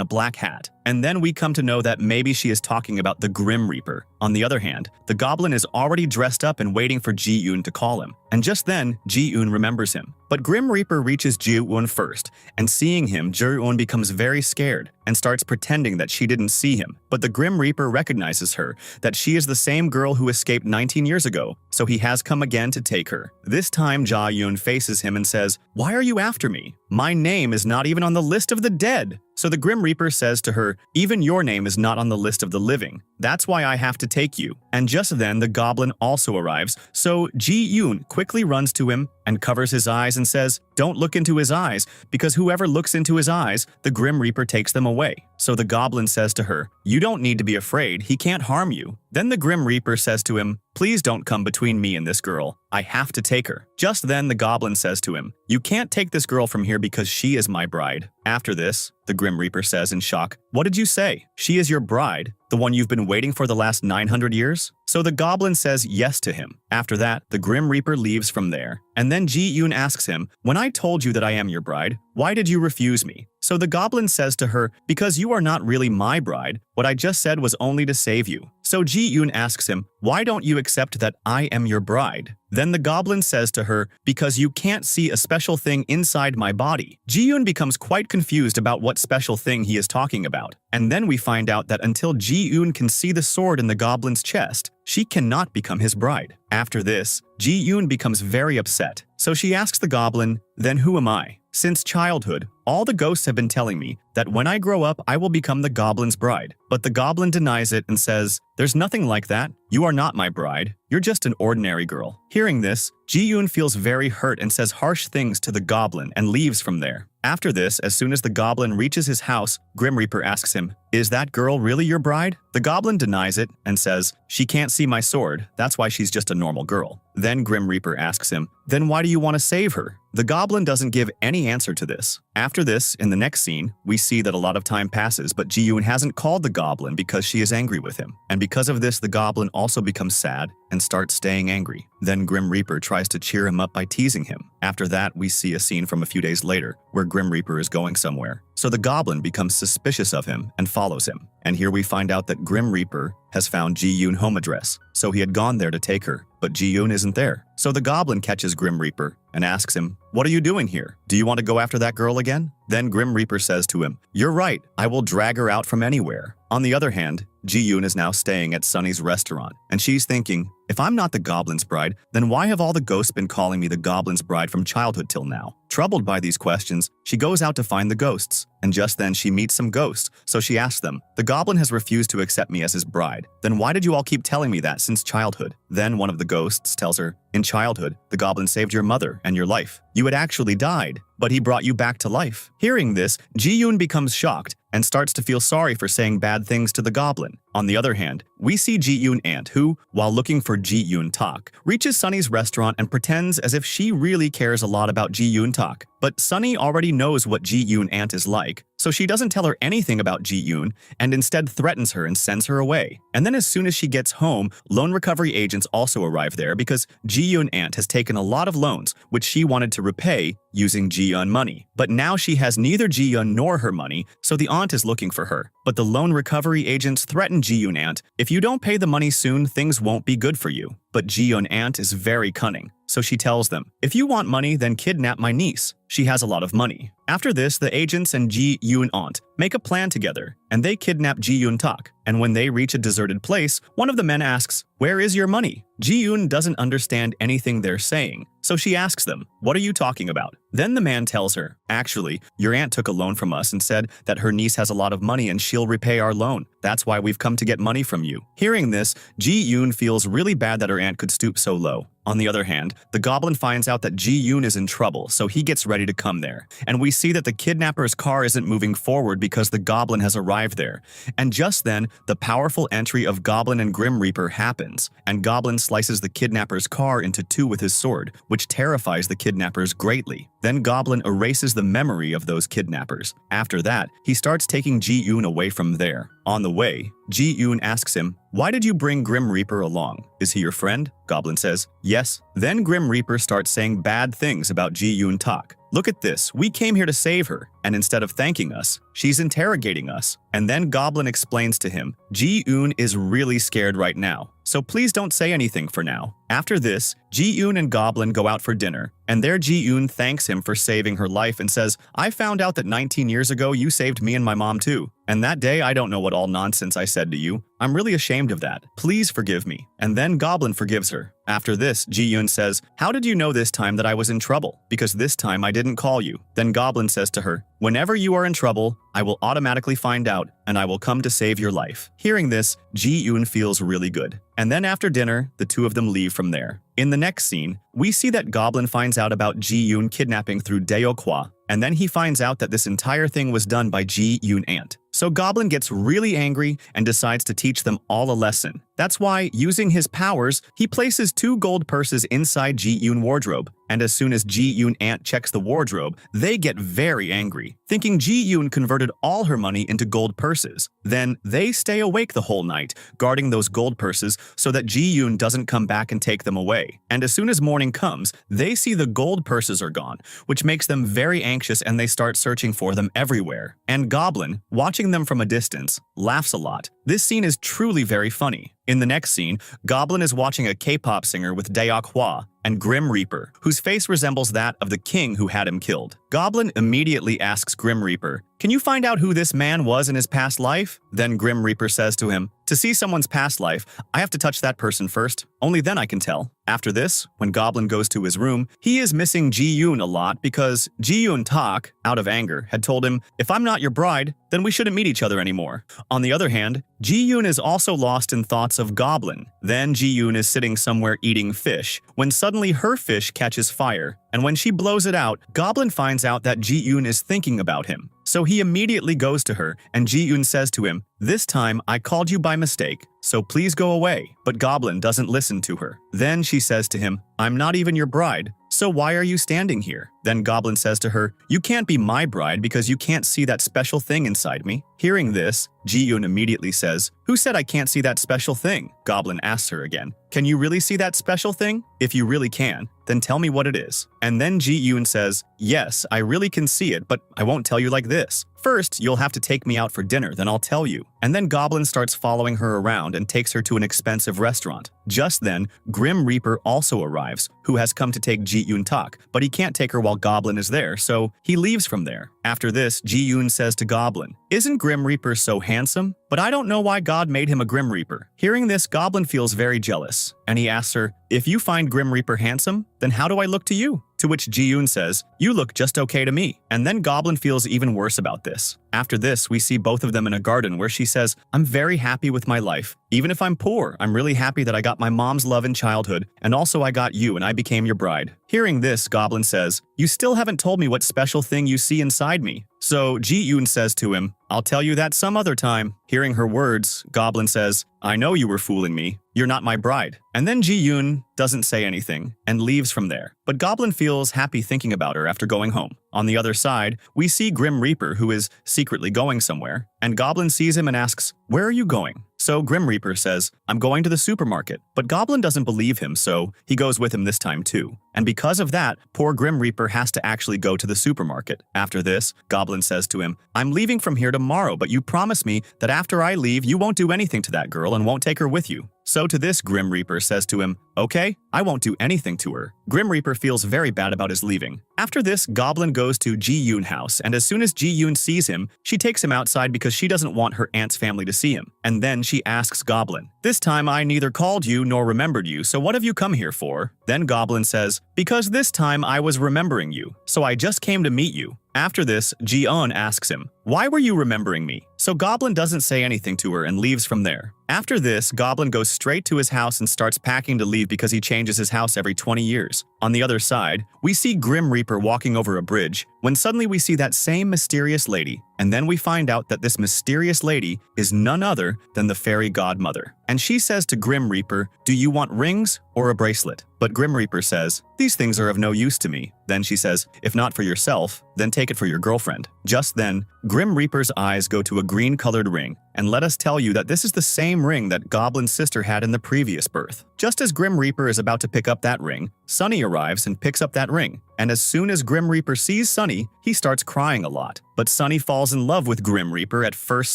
Speaker 1: a black hat. And then we come to know that maybe she is talking about the Grim Reaper. On the other hand, the Goblin is already dressed up and waiting for Ji-yoon to call him. And just then, Ji-yoon remembers him. But Grim Reaper reaches Ji-yoon first, and seeing him, Ji-yoon becomes very scared and starts pretending that she didn't see him. But the Grim Reaper recognizes her, that she is the same girl who escaped 19 years ago, so he has come again to take her. This time, Ja-yoon faces him and says, "Why are you after me? My name is not even on the list of the dead." So the Grim Reaper says to her, "Even your name is not on the list of the living. That's why I have to take you." And just then, the Goblin also arrives, so Ji-yoon quickly runs to him and covers his eyes and says, "Don't look into his eyes, because whoever looks into his eyes, the Grim Reaper takes them away." So the Goblin says to her, "You don't need to be afraid, he can't harm you." Then the Grim Reaper says to him, "Please don't come between me and this girl. I have to take her." Just then the Goblin says to him, "You can't take this girl from here because she is my bride." After this, the Grim Reaper says in shock, "What did you say? She is your bride? The one you've been waiting for the last 900 years? So the Goblin says yes to him. After that, the Grim Reaper leaves from there. And then Ji-yoon asks him, "When I told you that I am your bride, why did you refuse me?" So the Goblin says to her, "Because you are not really my bride. What I just said was only to save you." So Ji-yoon asks him, "Why don't you accept that I am your bride?" Then the Goblin says to her, "Because you can't see a special thing inside my body." Ji-yoon becomes quite confused about what special thing he is talking about. And then we find out that until Ji-yoon can see the sword in the Goblin's chest, she cannot become his bride. After this, Ji-yoon becomes very upset. So she asks the Goblin, "Then who am I? Since childhood, all the ghosts have been telling me that when I grow up, I will become the Goblin's bride." But the Goblin denies it and says, "There's nothing like that. You are not my bride. You're just an ordinary girl." Hearing this, Ji-yoon feels very hurt and says harsh things to the Goblin and leaves from there. After this, as soon as the Goblin reaches his house, Grim Reaper asks him, "Is that girl really your bride?" The Goblin denies it and says, "She can't see my sword. That's why she's just a normal girl." Then Grim Reaper asks him, "Then why do you want to save her?" The Goblin doesn't give any answer to this. After this, in the next scene, we see that a lot of time passes, but Ji-yoon hasn't called the Goblin because she is angry with him. And because of this, the Goblin also becomes sad and starts staying angry. Then Grim Reaper tries to cheer him up by teasing him. After that, we see a scene from a few days later where Grim Reaper is going somewhere. So the Goblin becomes suspicious of him and follows him. And here we find out that Grim Reaper has found Ji-yoon home address, so he had gone there to take her, but Ji-yoon isn't there. So the Goblin catches Grim Reaper and asks him, "What are you doing here? Do you want to go after that girl again?" Then Grim Reaper says to him, "You're right, I will drag her out from anywhere." On the other hand, Ji-yoon is now staying at Sunny's restaurant, and she's thinking, if I'm not the Goblin's bride, then why have all the ghosts been calling me the Goblin's bride from childhood till now? Troubled by these questions, she goes out to find the ghosts, and just then she meets some ghosts, so she asks them, "The Goblin has refused to accept me as his bride. Then why did you all keep telling me that since childhood?" Then one of the ghosts tells her, "In childhood, the Goblin saved your mother and your life. You had actually died, but he brought you back to life." Hearing this, Ji-yoon becomes shocked and starts to feel sorry for saying bad things to the Goblin. On the other hand, we see Ji-yoon Aunt who, while looking for Ji-yoon Tak, reaches Sunny's restaurant and pretends as if she really cares a lot about Ji-yoon Tak. But Sunny already knows what Ji-yoon Aunt is like, so she doesn't tell her anything about Ji-yoon and instead threatens her and sends her away. And then as soon as she gets home, loan recovery agents also arrive there because Ji-yoon Aunt has taken a lot of loans which she wanted to repay using Ji-yoon money. But now she has neither Ji-yoon nor her money, so the aunt is looking for her. But the loan recovery agents threaten Ji-yoon Aunt, "If you don't pay the money soon, things won't be good for you." but Ji-yoon aunt is very cunning. So she tells them, if you want money, then kidnap my niece. She has a lot of money. After this, the agents and Ji-yoon aunt make a plan together, and they kidnap Ji-yoon Tak. And when they reach a deserted place, one of the men asks, where is your money? Ji-yoon doesn't understand anything they're saying, so she asks them, what are you talking about? Then the man tells her, actually, your aunt took a loan from us and said that her niece has a lot of money and she'll repay our loan. That's why we've come to get money from you. Hearing this, Ji-yoon feels really bad that her aunt could stoop so low. On the other hand, the Goblin finds out that Ji-yoon is in trouble, so he gets ready to come there. And we see that the kidnapper's car isn't moving forward because the Goblin has arrived there. And just then, the powerful entry of Goblin and Grim Reaper happens, and Goblin slices the kidnapper's car into two with his sword, which terrifies the kidnappers greatly. Then Goblin erases the memory of those kidnappers. After that, he starts taking Ji-yoon away from there. On the way, Ji-yoon asks him, why did you bring Grim Reaper along? Is he your friend? Goblin says, yes. Then Grim Reaper starts saying bad things about Ji-yoon Tak. Look at this, we came here to save her, and instead of thanking us, she's interrogating us. And then Goblin explains to him, Ji-yoon is really scared right now, so please don't say anything for now. After this, Ji-yoon and Goblin go out for dinner, and there Ji-yoon thanks him for saving her life and says, I found out that 19 years ago you saved me and my mom too. And that day I don't know what all nonsense I said to you. I'm really ashamed of that. Please forgive me. And then Goblin forgives her. After this, Ji-yoon says, how did you know this time that I was in trouble? Because this time I didn't call you. Then Goblin says to her, whenever you are in trouble, I will automatically find out, and I will come to save your life. Hearing this, Ji-yoon feels really good. And then after dinner, the two of them leave from there. In the next scene, we see that Goblin finds out about Ji-yoon kidnapping through Deokwa, and then he finds out that this entire thing was done by Ji-yoon aunt. So Goblin gets really angry and decides to teach them all a lesson. That's why, using his powers, he places 2 gold purses inside Ji-yoon wardrobe. And as soon as Ji-yoon aunt checks the wardrobe, they get very angry, thinking Ji-yoon converted all her money into gold purses. Then they stay awake the whole night, guarding those gold purses so that Ji-yoon doesn't come back and take them away. And as soon as morning comes, they see the gold purses are gone, which makes them very anxious and they start searching for them everywhere. And Goblin, watching them from a distance, laughs a lot. This scene is truly very funny. In the next scene, Goblin is watching a K-pop singer with Daeok Hwa and Grim Reaper, whose face resembles that of the king who had him killed. Goblin immediately asks Grim Reaper, can you find out who this man was in his past life? Then Grim Reaper says to him, to see someone's past life, I have to touch that person first. Only then I can tell. After this, when Goblin goes to his room, he is missing Ji-yoon a lot because Ji-yoon Tak, out of anger, had told him, if I'm not your bride, then we shouldn't meet each other anymore. On the other hand, Ji-yoon is also lost in thoughts of Goblin. Then Ji-yoon is sitting somewhere eating fish, when suddenly her fish catches fire. And when she blows it out, Goblin finds out that Ji-yoon is thinking about him. So he immediately goes to her, and Ji-yoon says to him, this time I called you by mistake, so please go away. But Goblin doesn't listen to her. Then she says to him, I'm not even your bride, so why are you standing here? Then Goblin says to her, you can't be my bride because you can't see that special thing inside me. Hearing this, Ji-yoon immediately says, who said I can't see that special thing? Goblin asks her again, can you really see that special thing? If you really can, then tell me what it is. And then Ji-yoon says, yes, I really can see it, but I won't tell you like this. First, you'll have to take me out for dinner, then I'll tell you. And then Goblin starts following her around and takes her to an expensive restaurant. Just then, Grim Reaper also arrives, who has come to take Ji-yoon Tak, but he can't take her while Goblin is there, so he leaves from there. After this, Ji-yoon says to Goblin, isn't Grim Reaper so handsome? But I don't know why God made him a Grim Reaper. Hearing this, Goblin feels very jealous, and he asks her, if you find Grim Reaper handsome, then how do I look to you? To which Ji-yoon says, you look just okay to me. And then Goblin feels even worse about this. After this, we see both of them in a garden where she says, I'm very happy with my life. Even if I'm poor, I'm really happy that I got my mom's love in childhood, and also I got you and I became your bride. Hearing this, Goblin says, you still haven't told me what special thing you see inside me. So Ji-yoon says to him, I'll tell you that some other time. Hearing her words, Goblin says, I know you were fooling me. You're not my bride. And then Ji-yoon doesn't say anything and leaves from there. But Goblin feels happy thinking about her after going home. On the other side, we see Grim Reaper, who is secretly going somewhere, and Goblin sees him and asks, where are you going? So Grim Reaper says, I'm going to the supermarket. But Goblin doesn't believe him, so he goes with him this time too. And because of that, poor Grim Reaper has to actually go to the supermarket. After this, Goblin says to him, I'm leaving from here tomorrow, but you promise me that after I leave, you won't do anything to that girl and won't take her with you. So to this, Grim Reaper says to him, "Okay, I won't do anything to her." Grim Reaper feels very bad about his leaving. After this, Goblin goes to Ji-yoon house, and as soon as Ji-yoon sees him, she takes him outside because she doesn't want her aunt's family to see him. And then she asks Goblin, "This time I neither called you nor remembered you, so what have you come here for?" Then Goblin says, "Because this time I was remembering you, so I just came to meet you." After this, Ji-eun asks him, "Why were you remembering me?" So Goblin doesn't say anything to her and leaves from there. After this, Goblin goes straight to his house and starts packing to leave because he changes his house every 20 years. On the other side, we see Grim Reaper walking over a bridge when suddenly we see that same mysterious lady, and then we find out that this mysterious lady is none other than the fairy godmother. And she says to Grim Reaper, "Do you want rings or a bracelet?" But Grim Reaper says, "These things are of no use to me." Then she says, "If not for yourself, then take it for your girlfriend." Just then, Grim Reaper's eyes go to a green-colored ring, and let us tell you that this is the same ring that Goblin's sister had in the previous birth. Just as Grim Reaper is about to pick up that ring, Sunny arrives and picks up that ring. And as soon as Grim Reaper sees Sunny, he starts crying a lot. But Sunny falls in love with Grim Reaper at first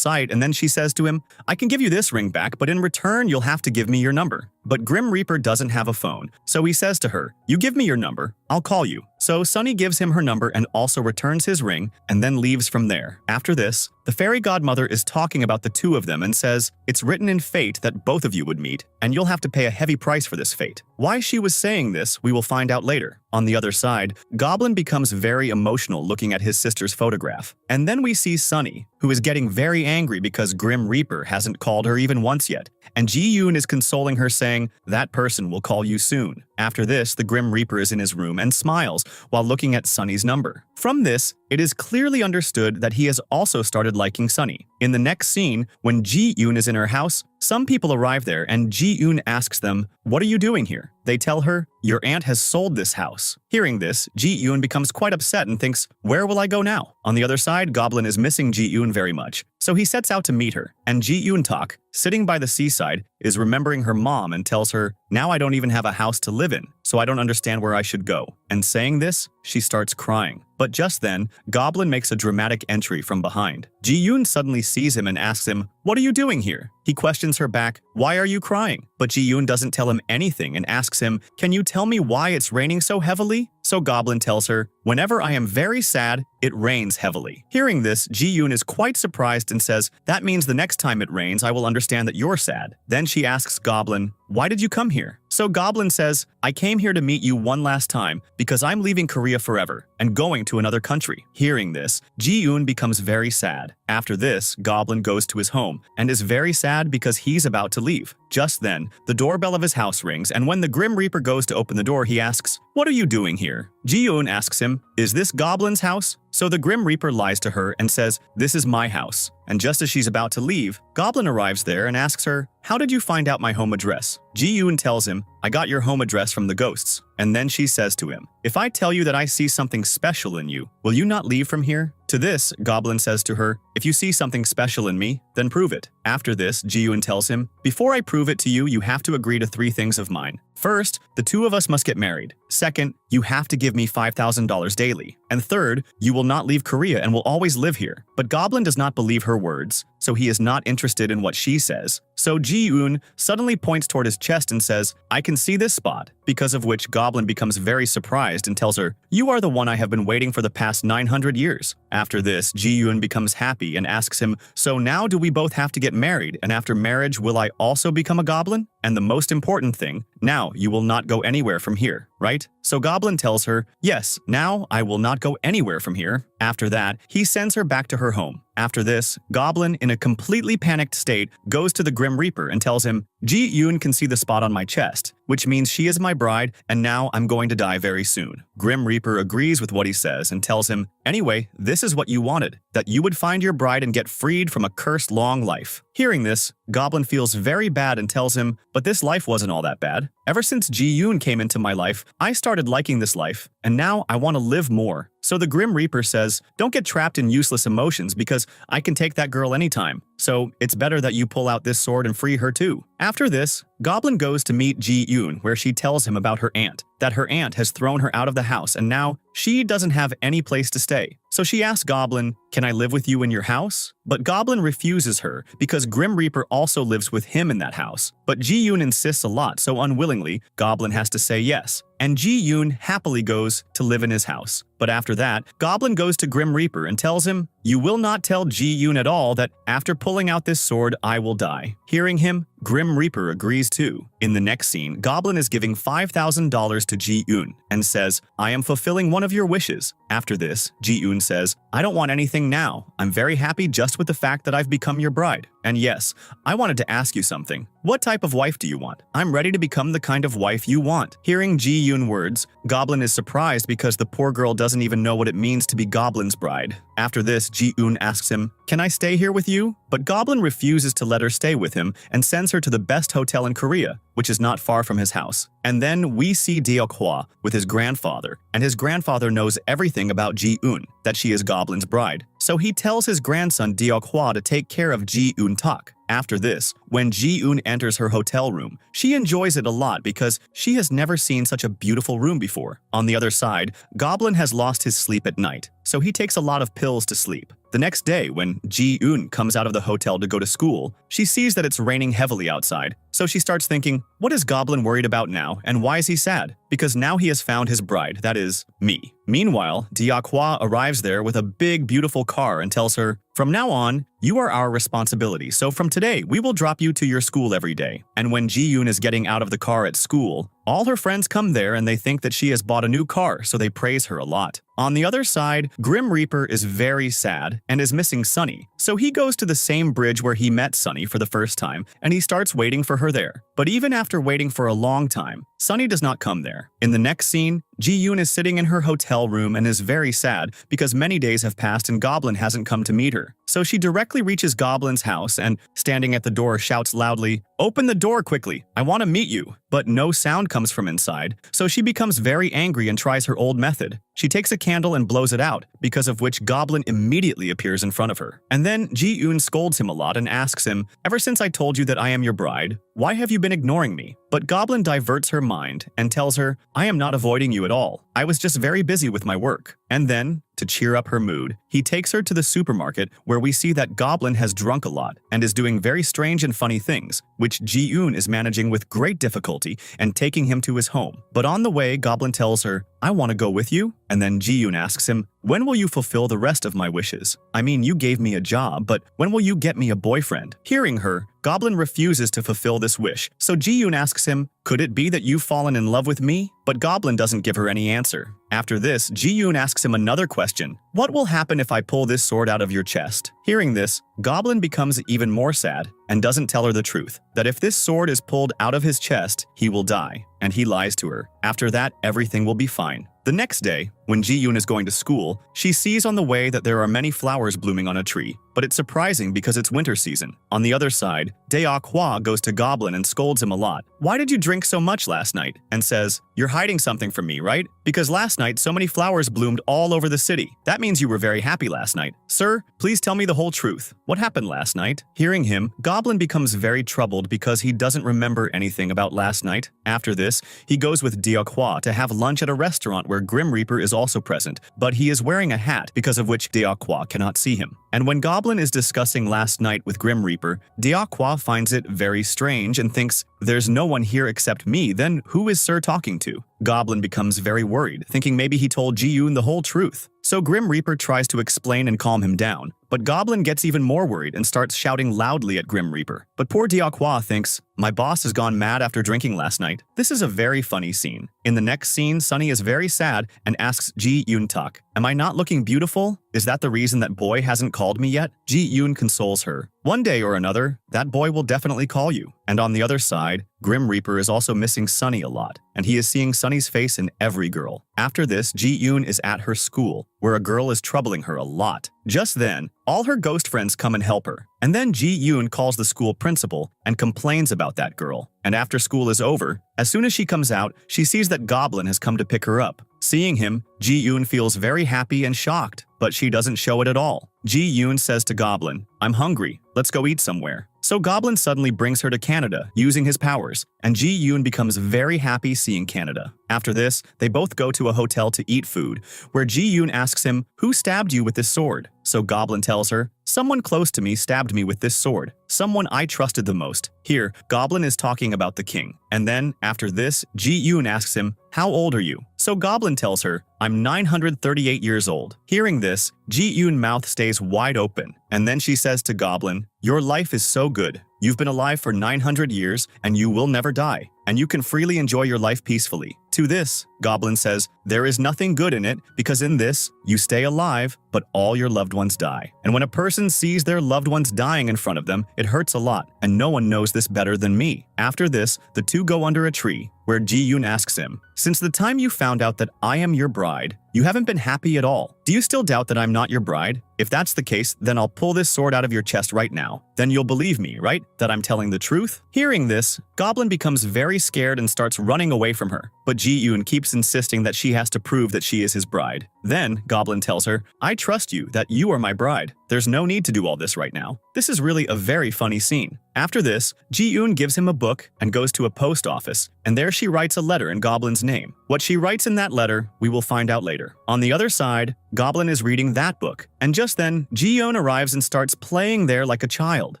Speaker 1: sight, and then she says to him, "I can give you this ring back, but in return you'll have to give me your number." But Grim Reaper doesn't have a phone, so he says to her, "You give me your number, I'll call you." So Sunny gives him her number and also returns his ring, and then leaves from there. After this, the fairy godmother is talking about the two of them and says, "It's written in fate that both of you would meet, and you'll have to pay a heavy price for this fate." Why she was saying this, we will find out later. On the other side, Goblin becomes very emotional looking at his sister's photograph. And then we see Sunny, who is getting very angry because Grim Reaper hasn't called her even once yet. And Ji-yoon is consoling her saying, "That person will call you soon." After this, the Grim Reaper is in his room and smiles while looking at Sunny's number. From this, it is clearly understood that he has also started liking Sunny. In the next scene, when Ji-yoon is in her house, some people arrive there and Ji-yoon asks them, "What are you doing here?" They tell her, "Your aunt has sold this house." Hearing this, Ji-yoon becomes quite upset and thinks, "Where will I go now?" On the other side, Goblin is missing Ji-yoon very much, so he sets out to meet her. And Ji-yoon Tak, sitting by the seaside, is remembering her mom and tells her, "Now I don't even have a house to live in, so I don't understand where I should go." And saying this, she starts crying. But just then, Goblin makes a dramatic entry from behind. Ji-yoon suddenly sees him and asks him, "What are you doing here?" He questions her back, "Why are you crying?" But Ji-yoon doesn't tell him anything and asks him, "Can you tell me why it's raining so heavily?" So Goblin tells her, "Whenever I am very sad, it rains heavily." Hearing this, Ji-yoon is quite surprised and says, "That means the next time it rains, I will understand that you're sad." Then she asks Goblin, "Why did you come here?" So Goblin says, "I came here to meet you one last time because I'm leaving Korea forever and going to another country." Hearing this, Ji-yoon becomes very sad. After this, Goblin goes to his home and is very sad because he's about to leave. Just then, the doorbell of his house rings, and when the Grim Reaper goes to open the door, he asks, "What are you doing here?" Ji-yoon asks him, "Is this Goblin's house?" So the Grim Reaper lies to her and says, "This is my house." And just as she's about to leave, Goblin arrives there and asks her, "How did you find out my home address?" Ji-yoon tells him, "I got your home address from the ghosts." And then she says to him, "If I tell you that I see something special in you, will you not leave from here?" To this, Goblin says to her, "If you see something special in me, then prove it." After this, Ji-yoon tells him, "Before I prove it to you, you have to agree to 3 things of mine. First, the two of us must get married. Second, you have to give me $5,000 daily. And third, you will not leave Korea and will always live here." But Goblin does not believe her words, so he is not interested in what she says. So Ji-yoon suddenly points toward his chest and says, "I can see this spot," because of which Goblin becomes very surprised and tells her, "You are the one I have been waiting for the past 900 years. After this, Ji-yoon becomes happy and asks him, "So now do we both have to get married, and after marriage will I also become a goblin? And the most important thing, now you will not go anywhere from here, right?" So Goblin tells her, "Yes, now I will not go anywhere from here." After that, he sends her back to her home. After this, Goblin, in a completely panicked state, goes to the Grim Reaper and tells him, "Ji-yoon can see the spot on my chest, which means she is my bride, and now I'm going to die very soon." Grim Reaper agrees with what he says and tells him, "Anyway, this is what you wanted, that you would find your bride and get freed from a cursed long life." Hearing this, Goblin feels very bad and tells him, "But this life wasn't all that bad. Ever since Ji-yoon came into my life, I started liking this life, and now I want to live more. So the Grim Reaper says, don't get trapped in useless emotions because I can take that girl anytime. So it's better that you pull out this sword and free her too. After this, Goblin goes to meet Ji-yoon, where she tells him about her aunt, that her aunt has thrown her out of the house and now she doesn't have any place to stay. So she asks Goblin, can I live with you in your house? But Goblin refuses her because Grim Reaper also lives with him in that house. But Ji-yoon insists a lot, so unwillingly, Goblin has to say yes. And Ji-yoon happily goes to live in his house. But after that, Goblin goes to Grim Reaper and tells him, you will not tell Ji-yoon at all that after pulling out this sword, I will die. Hearing him, Grim Reaper agrees too. In the next scene, Goblin is giving $5,000 to Ji-yoon and says, I am fulfilling one of your wishes. After this, Ji-yoon says, I don't want anything now. I'm very happy just with the fact that I've become your bride. And yes, I wanted to ask you something. What type of wife do you want? I'm ready to become the kind of wife you want. Hearing Ji-yoon words, Goblin is surprised because the poor girl doesn't even know what it means to be Goblin's bride. After this, Ji-yoon asks him, can I stay here with you? But Goblin refuses to let her stay with him and sends her to the best hotel in Korea, which is not far from his house. And then we see Deok-hwa with his grandfather, and his grandfather knows everything about Ji-yoon, that she is Goblin's bride. So he tells his grandson Deok-hwa to take care of Ji-yoon-tak. After this, when Ji-yoon enters her hotel room, she enjoys it a lot because she has never seen such a beautiful room before. On the other side, Goblin has lost his sleep at night, so he takes a lot of pills to sleep. The next day, when Ji-yoon comes out of the hotel to go to school, she sees that it's raining heavily outside, so she starts thinking, what is Goblin worried about now, and why is he sad? Because now he has found his bride, that is, me. Meanwhile, Deok-hwa arrives there with a big, beautiful car and tells her, from now on, you are our responsibility, so from today, we will drop you to your school every day. And when Ji-yoon is getting out of the car at school, all her friends come there and they think that she has bought a new car, so they praise her a lot. On the other side, Grim Reaper is very sad and is missing Sunny, so he goes to the same bridge where he met Sunny for the first time and he starts waiting for her there. But even after waiting for a long time, Sunny does not come there. In the next scene, Ji-yoon is sitting in her hotel room and is very sad because many days have passed and Goblin hasn't come to meet her. So she directly reaches Goblin's house and, standing at the door, shouts loudly, open the door quickly, I want to meet you. But no sound comes from inside, so she becomes very angry and tries her old method. She takes a candle and blows it out, because of which Goblin immediately appears in front of her. And then Ji-yoon scolds him a lot and asks him, ever since I told you that I am your bride, why have you been ignoring me? But Goblin diverts her mind and tells her, I am not avoiding you at all. I was just very busy with my work. And then, to cheer up her mood, he takes her to the supermarket where we see that Goblin has drunk a lot and is doing very strange and funny things, which Ji-yoon is managing with great difficulty and taking him to his home. But on the way, Goblin tells her, I want to go with you? And then Ji-yoon asks him, when will you fulfill the rest of my wishes? I mean, you gave me a job, but when will you get me a boyfriend? Hearing her, Goblin refuses to fulfill this wish, so Ji-yoon asks him, could it be that you've fallen in love with me? But Goblin doesn't give her any answer. After this, Ji-yoon asks him another question. What will happen if I pull this sword out of your chest? Hearing this, Goblin becomes even more sad and doesn't tell her the truth, that if this sword is pulled out of his chest, he will die, and he lies to her. After that, everything will be fine. The next day, when Ji-yoon is going to school, she sees on the way that there are many flowers blooming on a tree, but it's surprising because it's winter season. On the other side, Deok-hwa goes to Goblin and scolds him a lot. Why did you drink so much last night? And says, you're hiding something from me, right? Because last night so many flowers bloomed all over the city. That means you were very happy last night. Sir, please tell me the whole truth. What happened last night? Hearing him, Goblin becomes very troubled because he doesn't remember anything about last night. After this, he goes with Deok-hwa to have lunch at a restaurant where Grim Reaper is also present, but he is wearing a hat because of which Deok-hwa cannot see him. And when Goblin is discussing last night with Grim Reaper, Deok-hwa finds it very strange and thinks, there's no one here except me, then who is Sir talking to? Goblin becomes very worried, thinking maybe he told Ji-yoon the whole truth. So Grim Reaper tries to explain and calm him down, but Goblin gets even more worried and starts shouting loudly at Grim Reaper. But poor Deok-hwa thinks, my boss has gone mad after drinking last night. This is a very funny scene. In the next scene, Sunny is very sad and asks Ji-yoon-tak, am I not looking beautiful? Is that the reason that boy hasn't called me yet? Ji-yoon consoles her. One day or another, that boy will definitely call you. And on the other side, Grim Reaper is also missing Sunny a lot, and he is seeing Sunny's face in every girl. After this, Ji-yoon is at her school, where a girl is troubling her a lot. Just then, all her ghost friends come and help her. And then Ji-yoon calls the school principal and complains about that girl. And after school is over, as soon as she comes out, she sees that Goblin has come to pick her up. Seeing him, Ji-yoon feels very happy and shocked, but she doesn't show it at all. Ji-yoon says to Goblin, "I'm hungry, let's go eat somewhere." So Goblin suddenly brings her to Canada using his powers, and Ji-yoon becomes very happy seeing Canada. After this, they both go to a hotel to eat food, where Ji-yoon asks him, "Who stabbed you with this sword?" So Goblin tells her, "Someone close to me stabbed me with this sword. Someone I trusted the most." Here, Goblin is talking about the king. And then, after this, Ji-yoon asks him, "How old are you?" So Goblin tells her, "I'm 938 years old." Hearing this, Ji-yoon's mouth stays wide open, and then she says to Goblin, "Your life is so good. You've been alive for 900 years, and you will never die, and you can freely enjoy your life peacefully." To this, Goblin says, "There is nothing good in it, because in this, you stay alive, but all your loved ones die. And when a person sees their loved ones dying in front of them, it hurts a lot, and no one knows this better than me." After this, the two go under a tree, where Ji-yoon asks him, "Since the time you found out that I am your bride, you haven't been happy at all. Do you still doubt that I'm not your bride? If that's the case, then I'll pull this sword out of your chest right now. Then you'll believe me, right? That I'm telling the truth?" Hearing this, Goblin becomes very scared and starts running away from her, but Ji-yoon keeps insisting that she has to prove that she is his bride. Then, Goblin tells her, "I trust you, that you are my bride. There's no need to do all this right now." This is really a very funny scene. After this, Ji-yoon gives him a book and goes to a post office, and there she writes a letter in Goblin's name. What she writes in that letter, we will find out later. On the other side, Goblin is reading that book, and just then, Ji-yoon arrives and starts playing there like a child.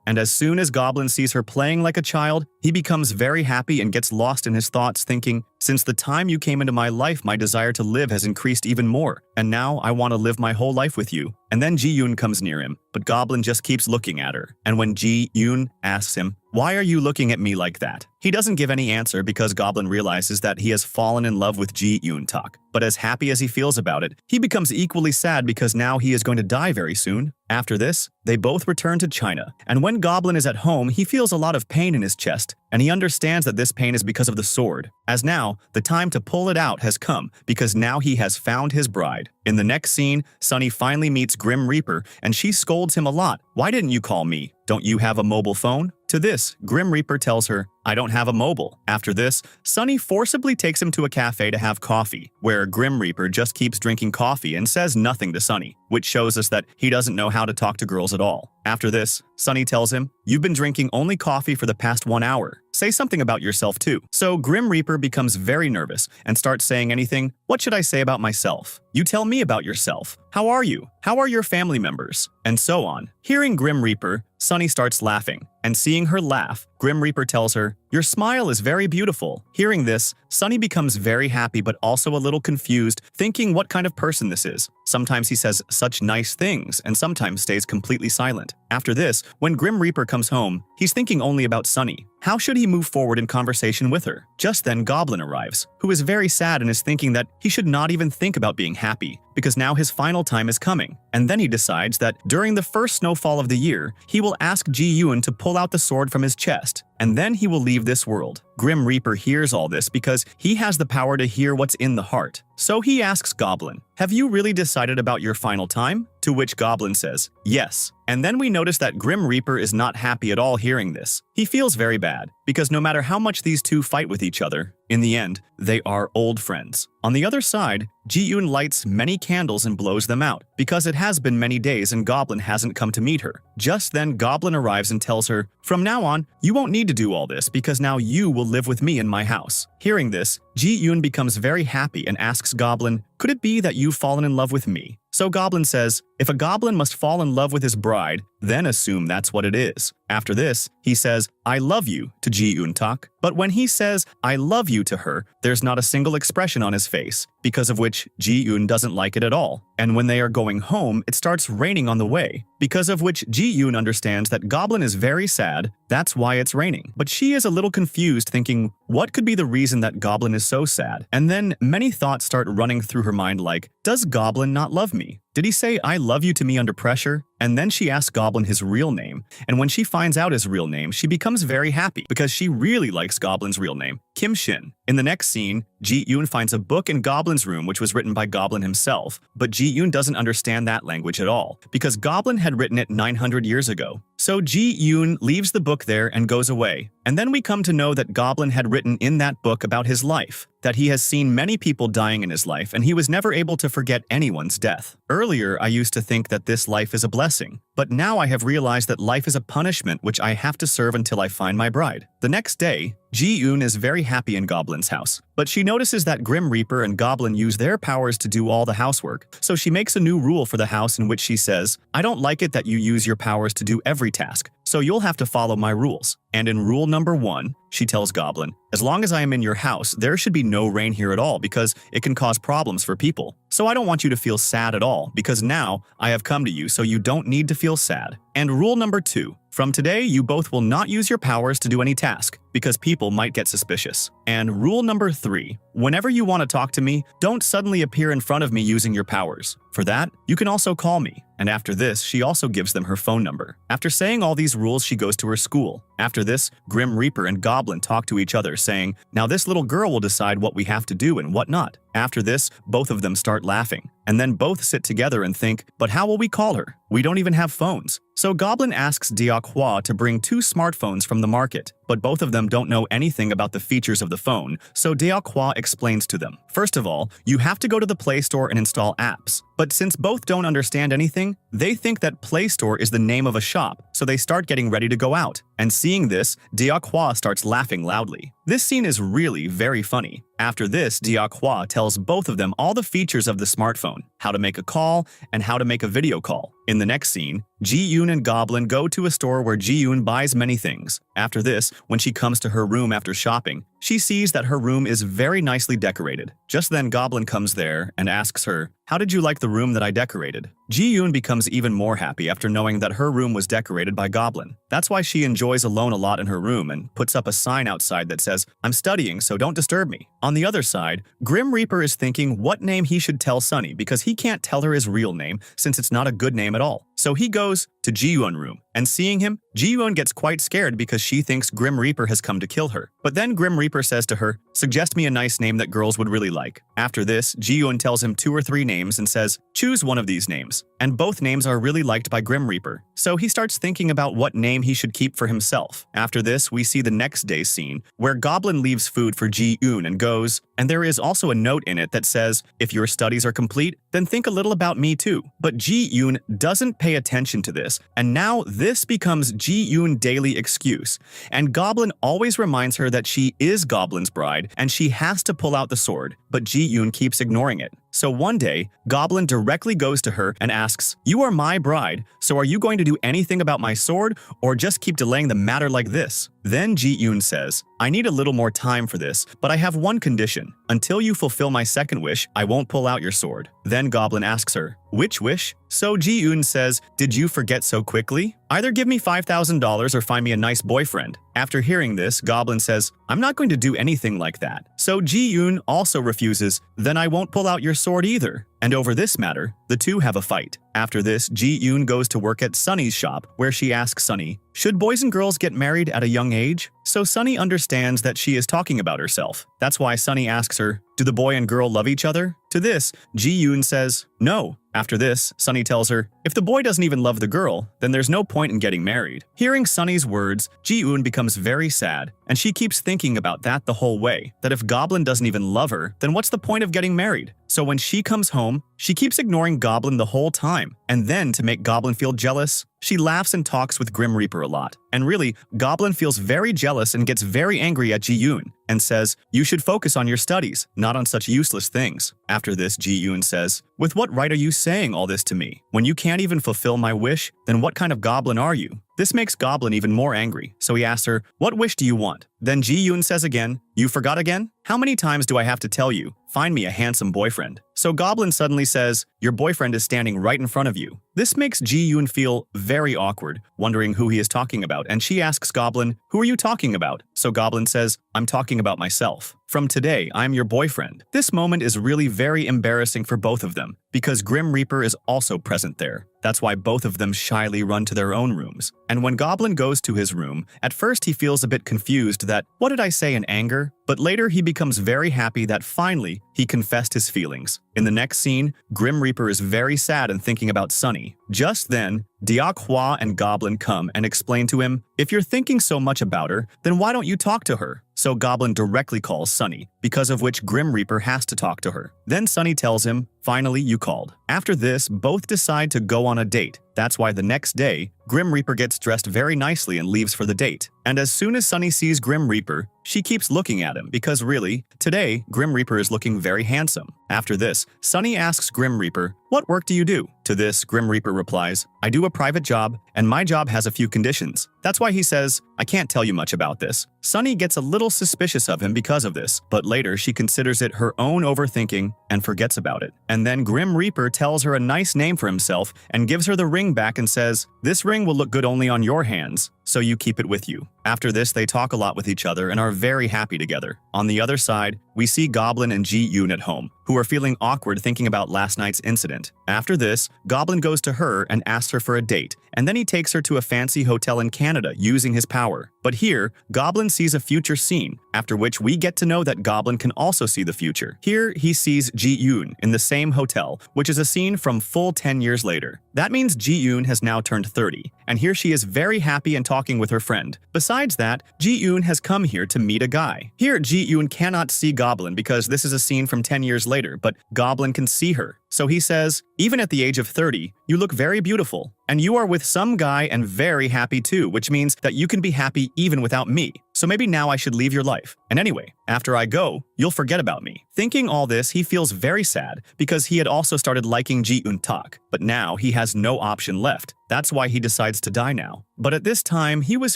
Speaker 1: And as soon as Goblin sees her playing like a child, he becomes very happy and gets lost in his thoughts, thinking, "Since the time you came into my life, my desire to live has increased even more, and now I want to live my whole life with you." And then Ji-yoon comes near him, but Goblin just keeps looking at her. And when Ji-yoon asks him, "Why are you looking at me like that?" he doesn't give any answer because Goblin realizes that he has fallen in love with Ji-yoon Tak. But as happy as he feels about it, he becomes equally sad because now he is going to die very soon. After this, they both return to China, and when Goblin is at home, he feels a lot of pain in his chest, and he understands that this pain is because of the sword, as now, the time to pull it out has come, because now he has found his bride. In the next scene, Sunny finally meets Grim Reaper, and she scolds him a lot. "Why didn't you call me? Don't you have a mobile phone?" To this, Grim Reaper tells her, "I don't have a mobile." After this, Sunny forcibly takes him to a cafe to have coffee, where Grim Reaper just keeps drinking coffee and says nothing to Sunny, which shows us that he doesn't know how to talk to girls at all. After this, Sunny tells him, "You've been drinking only coffee for the past 1 hour. Say something about yourself too." So Grim Reaper becomes very nervous and starts saying anything. "What should I say about myself? You tell me about yourself. How are you? How are your family members?" And so on. Hearing Grim Reaper, Sunny starts laughing, and seeing her laugh, Grim Reaper tells her, "Your smile is very beautiful." Hearing this, Sunny becomes very happy but also a little confused, thinking what kind of person this is. Sometimes he says such nice things, and sometimes stays completely silent. After this, when Grim Reaper comes home, he's thinking only about Sunny. How should he move forward in conversation with her? Just then Goblin arrives, who is very sad and is thinking that he should not even think about being happy, because now his final time is coming. And then he decides that during the first snowfall of the year, he will ask Ji-yoon to pull out the sword from his chest, and then he will leave this world. Grim Reaper hears all this because he has the power to hear what's in the heart. So he asks Goblin, "Have you really decided about your final time?" To which Goblin says, "Yes." And then we notice that Grim Reaper is not happy at all hearing this. He feels very bad, because no matter how much these two fight with each other, in the end, they are old friends. On the other side, Ji-yoon lights many candles and blows them out, because it has been many days and Goblin hasn't come to meet her. Just then Goblin arrives and tells her, "From now on, you won't need to do all this because now you will live with me in my house." Hearing this, Ji-yoon becomes very happy and asks Goblin, "Could it be that you've fallen in love with me?" So Goblin says, if a goblin must fall in love with his bride, then assume that's what it is. After this, he says, "I love you" to Ji-yoon Tak. But when he says, "I love you" to her, there's not a single expression on his face, because of which Ji-yoon doesn't like it at all. And when they are going home, it starts raining on the way, because of which Ji-yoon understands that Goblin is very sad, that's why it's raining. But she is a little confused, thinking, what could be the reason that Goblin is so sad? And then many thoughts start running through her mind like, does Goblin not love me? Did he say "I love you" to me under pressure? And then she asks Goblin his real name, and when she finds out his real name, she becomes very happy because she really likes Goblin's real name, Kim Shin. In the next scene, Ji-yoon finds a book in Goblin's room which was written by Goblin himself, but Ji-yoon doesn't understand that language at all, because Goblin had written it 900 years ago. So Ji-yoon leaves the book there and goes away, and then we come to know that Goblin had written in that book about his life, that he has seen many people dying in his life and he was never able to forget anyone's death. Earlier, I used to think that this life is a blessing, but now I have realized that life is a punishment which I have to serve until I find my bride. The next day, Ji-eun is very happy in Goblin's house, but she notices that Grim Reaper and Goblin use their powers to do all the housework, so she makes a new rule for the house in which she says, "I don't like it that you use your powers to do every task, so you'll have to follow my rules." And in rule number 1, she tells Goblin, "As long as I am in your house, there should be no rain here at all because it can cause problems for people. So I don't want you to feel sad at all because now I have come to you so you don't need to feel sad." And rule number 2, from today you both will not use your powers to do any task because people might get suspicious. And rule number 3, whenever you want to talk to me, don't suddenly appear in front of me using your powers. For that, you can also call me. And after this, she also gives them her phone number. After saying all these rules, she goes to her school. After this, Grim Reaper and Goblin talk to each other, saying, "Now this little girl will decide what we have to do and what not." After this, both of them start laughing. And then both sit together and think, "But how will we call her? We don't even have phones." So Goblin asks Diakhua to bring 2 smartphones from the market, but both of them don't know anything about the features of the phone, so Diakhua explains to them. First of all, you have to go to the Play Store and install apps. But since both don't understand anything, they think that Play Store is the name of a shop, so they start getting ready to go out. And seeing this, Diakhua starts laughing loudly. This scene is really very funny. After this, Diakhua tells both of them all the features of the smartphone, how to make a call, and how to make a video call. In the next scene, Ji-eun and Goblin go to a store where Ji-eun buys many things. After this, when she comes to her room after shopping, she sees that her room is very nicely decorated. Just then Goblin comes there and asks her, "How did you like the room that I decorated?" Ji-eun becomes even more happy after knowing that her room was decorated by Goblin. That's why she enjoys alone a lot in her room and puts up a sign outside that says, "I'm studying, so don't disturb me." On the other side, Grim Reaper is thinking what name he should tell Sunny because he can't tell her his real name since it's not a good name at all. So he goes to Ji-eun's room, and seeing him, Ji-eun gets quite scared because she thinks Grim Reaper has come to kill her. But then Grim Reaper says to her, "Suggest me a nice name that girls would really like." After this, Ji-eun tells him 2 or 3 names and says, "Choose one of these names." And both names are really liked by Grim Reaper. So he starts thinking about what name he should keep for himself. After this, we see the next day's scene, where Goblin leaves food for Ji-eun and goes, and there is also a note in it that says, "If your studies are complete, then think a little about me too." But Ji-eun doesn't pay attention to this, and now this becomes Ji-eun's daily excuse. And Goblin always reminds her that she is Goblin's bride and she has to pull out the sword, but Ji-eun keeps ignoring it. So one day, Goblin directly goes to her and asks, "You are my bride, so are you going to do anything about my sword or just keep delaying the matter like this?" Then Ji-eun says, "I need a little more time for this, but I have one condition. Until you fulfill my second wish, I won't pull out your sword." Then Goblin asks her, "Which wish?" So Ji-eun says, "Did you forget so quickly? Either give me $5,000 or find me a nice boyfriend." After hearing this, Goblin says, "I'm not going to do anything like that." So Ji-eun also refuses, "Then I won't pull out your sword either." And over this matter, the two have a fight. After this, Ji-eun goes to work at Sunny's shop, where she asks Sunny, "Should boys and girls get married at a young age?" So Sunny understands that she is talking about herself. That's why Sunny asks her, "Do the boy and girl love each other?" To this, Ji-eun says, "No." After this, Sunny tells her, "If the boy doesn't even love the girl, then there's no point in getting married." Hearing Sunny's words, Ji-eun becomes very sad, and she keeps thinking about that the whole way, that if Goblin doesn't even love her, then what's the point of getting married? So when she comes home, she keeps ignoring Goblin the whole time, and then to make Goblin feel jealous, she laughs and talks with Grim Reaper a lot. And really, Goblin feels very jealous and gets very angry at Ji-eun, and says, "You should focus on your studies, not on such useless things." After this, Ji-eun says, "With what right are you saying all this to me? When you can't even fulfill my wish, then what kind of goblin are you?" This makes Goblin even more angry, so he asks her, "What wish do you want?" Then Ji-eun says again, "You forgot again? How many times do I have to tell you? Find me a handsome boyfriend." So Goblin suddenly says, "Your boyfriend is standing right in front of you." This makes Ji-eun feel very awkward, wondering who he is talking about, and she asks Goblin, "Who are you talking about?" So Goblin says, "I'm talking about myself. From today, I'm your boyfriend." This moment is really very embarrassing for both of them, because Grim Reaper is also present there. That's why both of them shyly run to their own rooms. And when Goblin goes to his room, at first he feels a bit confused that, what did I say in anger? But later he becomes very happy that finally he confessed his feelings. In the next scene, Grim Reaper is very sad and thinking about Sunny. Just then, Diakhua and Goblin come and explain to him, "If you're thinking so much about her, then why don't you talk to her?" so Goblin directly calls Sunny, because of which Grim Reaper has to talk to her. Then Sunny tells him, "Finally, you called." After this, both decide to go on a date. That's why the next day, Grim Reaper gets dressed very nicely and leaves for the date. And as soon as Sunny sees Grim Reaper, she keeps looking at him because really, today, Grim Reaper is looking very handsome. After this, Sunny asks Grim Reaper, "What work do you do?" To this, Grim Reaper replies, "I do a private job, and my job has a few conditions." That's why he says, "I can't tell you much about this." Sunny gets a little suspicious of him because of this, but later she considers it her own overthinking and forgets about it. And then Grim Reaper tells her a nice name for himself and gives her the ring back and says, "This ring will look good only on your hands, so you keep it with you." After this, they talk a lot with each other and are very happy together. On the other side, we see Goblin and Ji-yoon at home, who are feeling awkward thinking about last night's incident. After this, Goblin goes to her and asks her for a date, and then he takes her to a fancy hotel in Canada using his power. But here, Goblin sees a future scene, after which we get to know that Goblin can also see the future. Here, he sees Ji-yoon in the same hotel, which is a scene from full 10 years later. That means Ji-yoon has now turned 30, and here she is very happy and talking with her friend. Besides that, Ji-yoon has come here to meet a guy. Here, Ji-yoon cannot see Goblin because this is a scene from 10 years later, but Goblin can see her. So he says, "Even at the age of 30, you look very beautiful, and you are with some guy and very happy too, which means that you can be happy even without me. So maybe now I should leave your life. And anyway, after I go, you'll forget about me." Thinking all this, he feels very sad because he had also started liking Ji-yoon Tak, but now he has no option left. That's why he decides to die now. But at this time, he was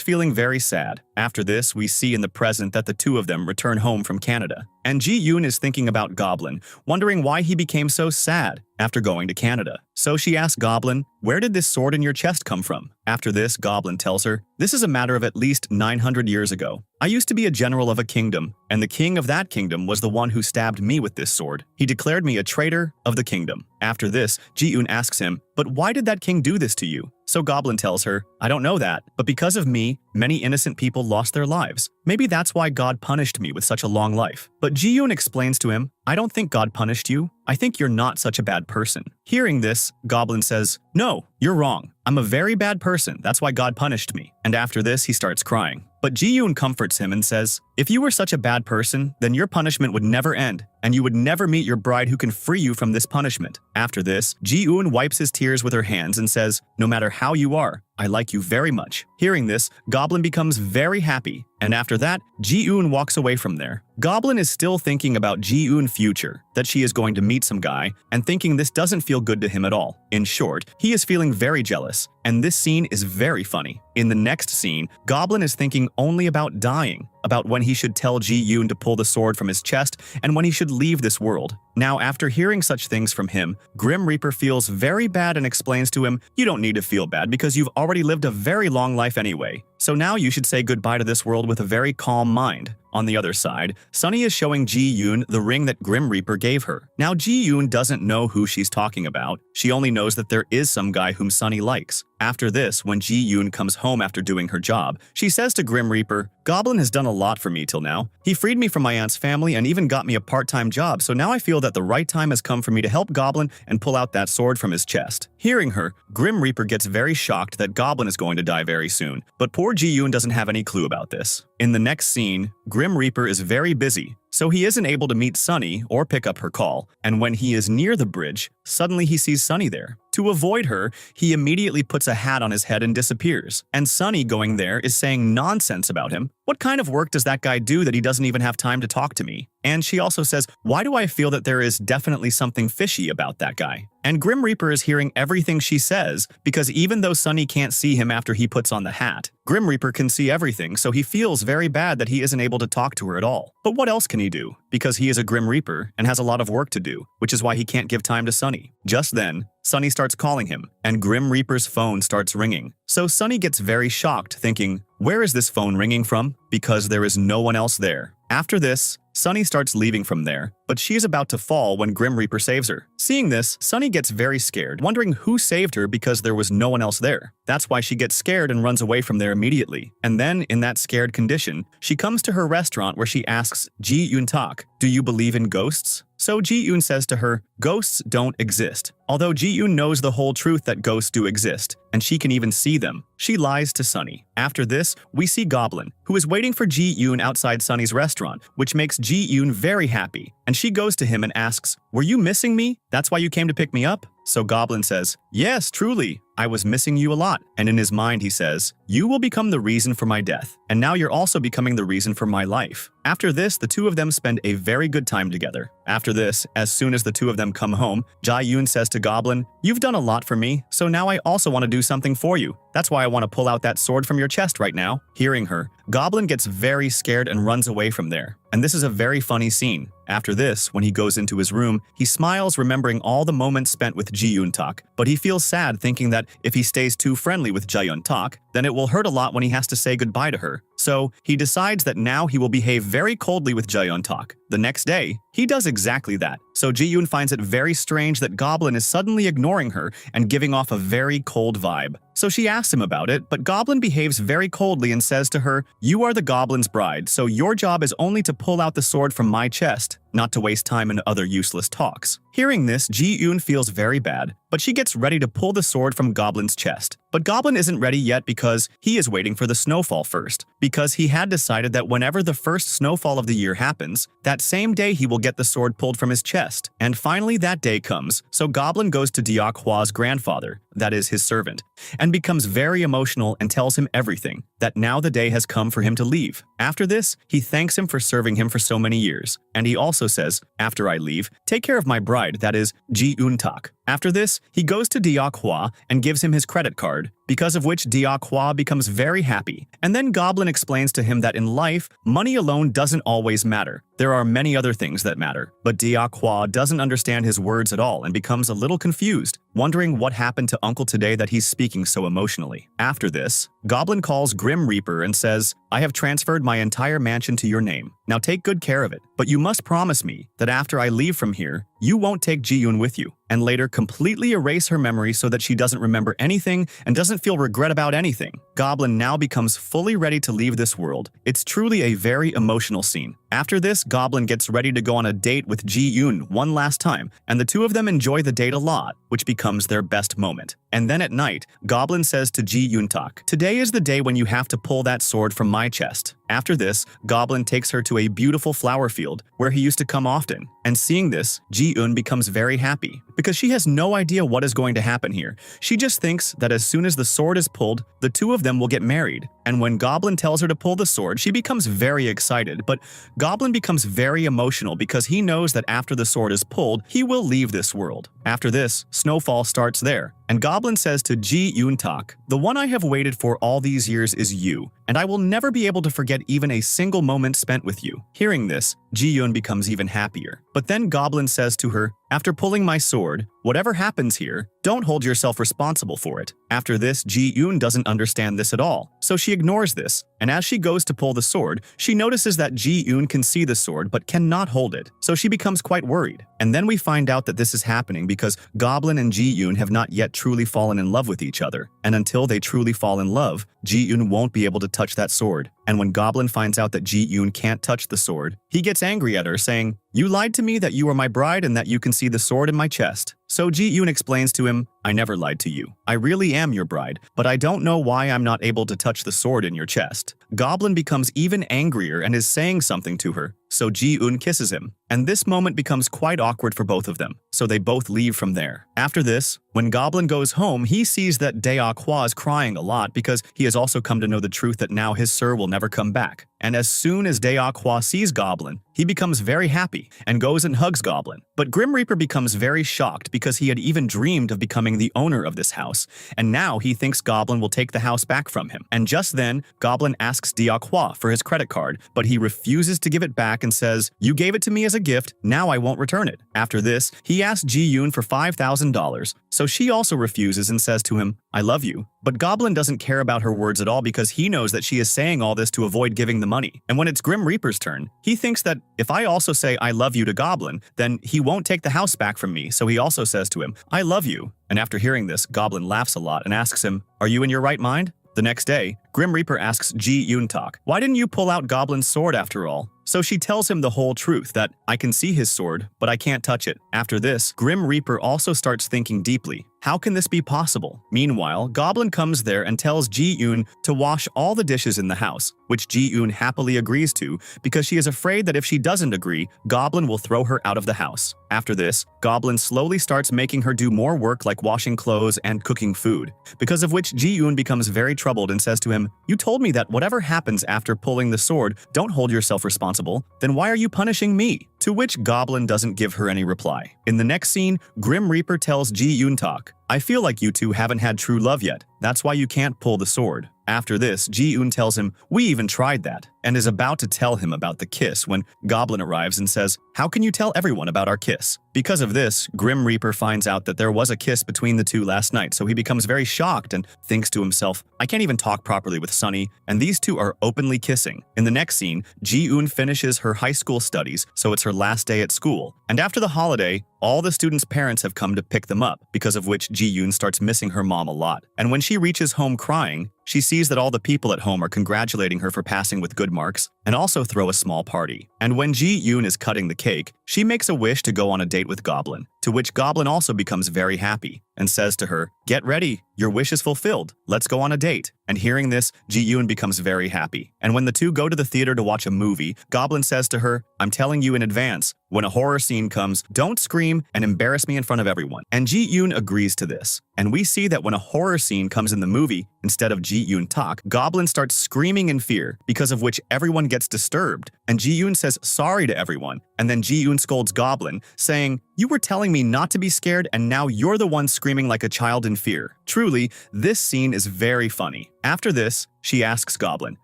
Speaker 1: feeling very sad. After this, we see in the present that the two of them return home from Canada. And Ji-yoon is thinking about Goblin, wondering why he became so sad after going to Canada. So she asks Goblin, "Where did this sword in your chest come from?" After this, Goblin tells her, "This is a matter of at least 900 years ago. I used to be a general of a kingdom, and the king of that kingdom was the one who stabbed me with this sword. He declared me a traitor of the kingdom." After this, Ji-yoon asks him, "But why did that king do this to you?" So Goblin tells her, "I don't know that, but because of me, many innocent people lost their lives. Maybe that's why God punished me with such a long life." But Ji-yoon explains to him, "I don't think God punished you. I think you're not such a bad person." Hearing this, Goblin says, "No, you're wrong. I'm a very bad person. That's why God punished me." And after this, he starts crying. But Ji-yoon comforts him and says, "If you were such a bad person, then your punishment would never end, and you would never meet your bride who can free you from this punishment." After this, Ji-yoon wipes his tears with her hands and says, "No matter how you are, I like you very much." Hearing this, Goblin becomes very happy, and after that, Ji-yoon walks away from there. Goblin is still thinking about Ji-yoon's future, that she is going to meet some guy, and thinking this doesn't feel good to him at all. In short, he is feeling very jealous, and this scene is very funny. In the next scene, Goblin is thinking only about dying, about when he should tell Ji-yoon to pull the sword from his chest and when he should leave this world. Now, after hearing such things from him, Grim Reaper feels very bad and explains to him, "You don't need to feel bad because you've already lived a very long life anyway. So now you should say goodbye to this world with a very calm mind." On the other side, Sunny is showing Ji-yoon the ring that Grim Reaper gave her. Now Ji-yoon doesn't know who she's talking about. She only knows that there is some guy whom Sunny likes. After this, when Ji-yoon comes home after doing her job, she says to Grim Reaper, "Goblin has done a lot for me till now. He freed me from my aunt's family and even got me a part-time job, so now I feel that the right time has come for me to help Goblin and pull out that sword from his chest." Hearing her, Grim Reaper gets very shocked that Goblin is going to die very soon, but poor Ji-yoon doesn't have any clue about this. In the next scene, Grim Reaper is very busy, so he isn't able to meet Sunny or pick up her call, and when he is near the bridge, suddenly he sees Sunny there. To avoid her, he immediately puts a hat on his head and disappears, and Sunny going there is saying nonsense about him. "What kind of work does that guy do that he doesn't even have time to talk to me?" And she also says, "Why do I feel that there is definitely something fishy about that guy?" And Grim Reaper is hearing everything she says because even though Sunny can't see him after he puts on the hat, Grim Reaper can see everything, so he feels very bad that he isn't able to talk to her at all. But what else can he do? Because he is a Grim Reaper and has a lot of work to do, which is why he can't give time to Sunny. Just then, Sunny starts calling him, and Grim Reaper's phone starts ringing. So Sunny gets very shocked, thinking, "Where is this phone ringing from?" Because there is no one else there. After this, Sunny starts leaving from there, but she is about to fall when Grim Reaper saves her. Seeing this, Sunny gets very scared, wondering who saved her because there was no one else there. That's why she gets scared and runs away from there immediately. And then, in that scared condition, she comes to her restaurant where she asks Ji-yoon Tak, "Do you believe in ghosts?" So Ji-yoon says to her, ghosts don't exist. Although Ji-yoon knows the whole truth that ghosts do exist, and she can even see them, she lies to Sunny. After this, we see Goblin, who is waiting for Ji-yoon outside Sunny's restaurant, which makes Ji-yoon very happy, and she goes to him and asks, were you missing me? That's why you came to pick me up? So Goblin says, yes, truly, I was missing you a lot. And in his mind he says, you will become the reason for my death, and now you're also becoming the reason for my life. After this, the two of them spend a very good time together. After this, as soon as the two of them come home, Ji-yoon says to Goblin, you've done a lot for me, so now I also want to do something for you. That's why I want to pull out that sword from your chest right now. Hearing her, Goblin gets very scared and runs away from there. And this is a very funny scene. After this, when he goes into his room, he smiles remembering all the moments spent with Ji-yoon-tak, but he feels sad thinking that if he stays too friendly with Ji-yoon-tak, then it will hurt a lot when he has to say goodbye to her. So he decides that now he will behave very coldly with Ji-yoon-tak. The next day, he does exactly that. So Ji-yoon finds it very strange that Goblin is suddenly ignoring her and giving off a very cold vibe. So she asks him about it, but Goblin behaves very coldly and says to her, you are the Goblin's bride, so your job is only to pull out the sword from my chest, not to waste time in other useless talks. Hearing this, Ji-yoon feels very bad, but she gets ready to pull the sword from Goblin's chest. But Goblin isn't ready yet because he is waiting for the snowfall first, because he had decided that whenever the first snowfall of the year happens, that same day he will get the sword pulled from his chest. And finally that day comes, so Goblin goes to Deok Hwa's grandfather, that is his servant, and becomes very emotional and tells him everything, that now the day has come for him to leave. After this, he thanks him for serving him for so many years, and he also says, after I leave, take care of my bride, that is Ji-yoon-tak. After this, he goes to Deok Hwa and gives him his credit card, because of which Deok Hwa becomes very happy. And then Goblin explains to him that in life, money alone doesn't always matter. There are many other things that matter. But Deok Hwa doesn't understand his words at all and becomes a little confused, wondering what happened to Uncle today that he's speaking so emotionally. After this, Goblin calls Grim Reaper and says, I have transferred my entire mansion to your name. Now take good care of it, but you must promise me that after I leave from here, you won't take Ji-yoon with you, and later completely erase her memory so that she doesn't remember anything and doesn't feel regret about anything. Goblin now becomes fully ready to leave this world. It's truly a very emotional scene. After this, Goblin gets ready to go on a date with Ji-yoon one last time, and the two of them enjoy the date a lot, which becomes their best moment. And then at night, Goblin says to Ji-yoon-tak, today is the day when you have to pull that sword from my chest. After this, Goblin takes her to a beautiful flower field where he used to come often. And seeing this, Ji-yoon becomes very happy because she has no idea what is going to happen here. She just thinks that as soon as the sword is pulled, the two of them will get married. And when Goblin tells her to pull the sword, she becomes very excited, but Goblin becomes very emotional because he knows that after the sword is pulled, he will leave this world. After this, snowfall starts there, and Goblin says to Ji-yoon-tak, the one I have waited for all these years is you, and I will never be able to forget even a single moment spent with you. Hearing this, Ji-yoon becomes even happier. But then Goblin says to her, after pulling my sword, whatever happens here, don't hold yourself responsible for it. After this, Ji-yoon doesn't understand this at all, so she ignores this, and as she goes to pull the sword, she notices that Ji-yoon can see the sword but cannot hold it, so she becomes quite worried. And then we find out that this is happening because Goblin and Ji-yoon have not yet truly fallen in love with each other, and until they truly fall in love, Ji-yoon won't be able to touch that sword. And when Goblin finds out that Ji-yoon can't touch the sword, he gets angry at her, saying, you lied to me that you are my bride and that you can see the sword in my chest. So Ji-yoon explains to him, I never lied to you. I really am your bride, but I don't know why I'm not able to touch the sword in your chest. Goblin becomes even angrier and is saying something to her, so Ji-yoon kisses him. And this moment becomes quite awkward for both of them, so they both leave from there. After this, when Goblin goes home, he sees that Deok Hwa is crying a lot because he has also come to know the truth that now his sir will never come back. And as soon as Deok Hwa sees Goblin, he becomes very happy and goes and hugs Goblin. But Grim Reaper becomes very shocked because he had even dreamed of becoming the owner of this house, and now he thinks Goblin will take the house back from him. And just then, Goblin asks Deok Hwa for his credit card, but he refuses to give it back and says, you gave it to me as a gift, now I won't return it. After this, he asks Ji-yoon for $5,000, so she also refuses and says to him, I love you. But Goblin doesn't care about her words at all because he knows that she is saying all this to avoid giving the money. And when it's Grim Reaper's turn, he thinks that if I also say I love you to Goblin, then he won't take the house back from me, so he also says to him, I love you. And after hearing this, Goblin laughs a lot and asks him, are you in your right mind? The next day, Grim Reaper asks Ji-Yoon-tak, "Why didn't you pull out Goblin's sword after all?" So she tells him the whole truth, that I can see his sword, but I can't touch it. After this, Grim Reaper also starts thinking deeply. How can this be possible? Meanwhile, Goblin comes there and tells Ji-Yoon to wash all the dishes in the house, which Ji-Yoon happily agrees to because she is afraid that if she doesn't agree, Goblin will throw her out of the house. After this, Goblin slowly starts making her do more work like washing clothes and cooking food, because of which Ji-Yoon becomes very troubled and says to him, "You told me that whatever happens after pulling the sword, don't hold yourself responsible, then why are you punishing me?" To which Goblin doesn't give her any reply. In the next scene, Grim Reaper tells Ji-Yoon-tak, "I feel like you two haven't had true love yet. That's why you can't pull the sword." After this, Ji-Yoon tells him, "We even tried that," and is about to tell him about the kiss when Goblin arrives and says, "How can you tell everyone about our kiss?" Because of this, Grim Reaper finds out that there was a kiss between the two last night, so he becomes very shocked and thinks to himself, "I can't even talk properly with Sunny, and these two are openly kissing." In the next scene, Ji-Yoon finishes her high school studies, so it's her last day at school. And after the holiday, all the students' parents have come to pick them up, because of which Ji-Yoon starts missing her mom a lot. And when she reaches home crying, she sees that all the people at home are congratulating her for passing with good marks and also throw a small party. And when Ji-Yoon is cutting the cake, she makes a wish to go on a date with Goblin, to which Goblin also becomes very happy and says to her, "Get ready, your wish is fulfilled, let's go on a date." And hearing this, Ji-Yoon becomes very happy. And when the two go to the theater to watch a movie, Goblin says to her, "I'm telling you in advance, when a horror scene comes, don't scream and embarrass me in front of everyone." And Ji-Yoon agrees to this. And we see that when a horror scene comes in the movie, instead of Ji-Yoon-tak, Goblin starts screaming in fear, because of which everyone gets disturbed. And Ji-Yoon says sorry to everyone. And then Ji-Yoon scolds Goblin, saying, "You were telling me not to be scared, and now you're the one screaming like a child in fear." Truly, this scene is very funny. After this, she asks Goblin,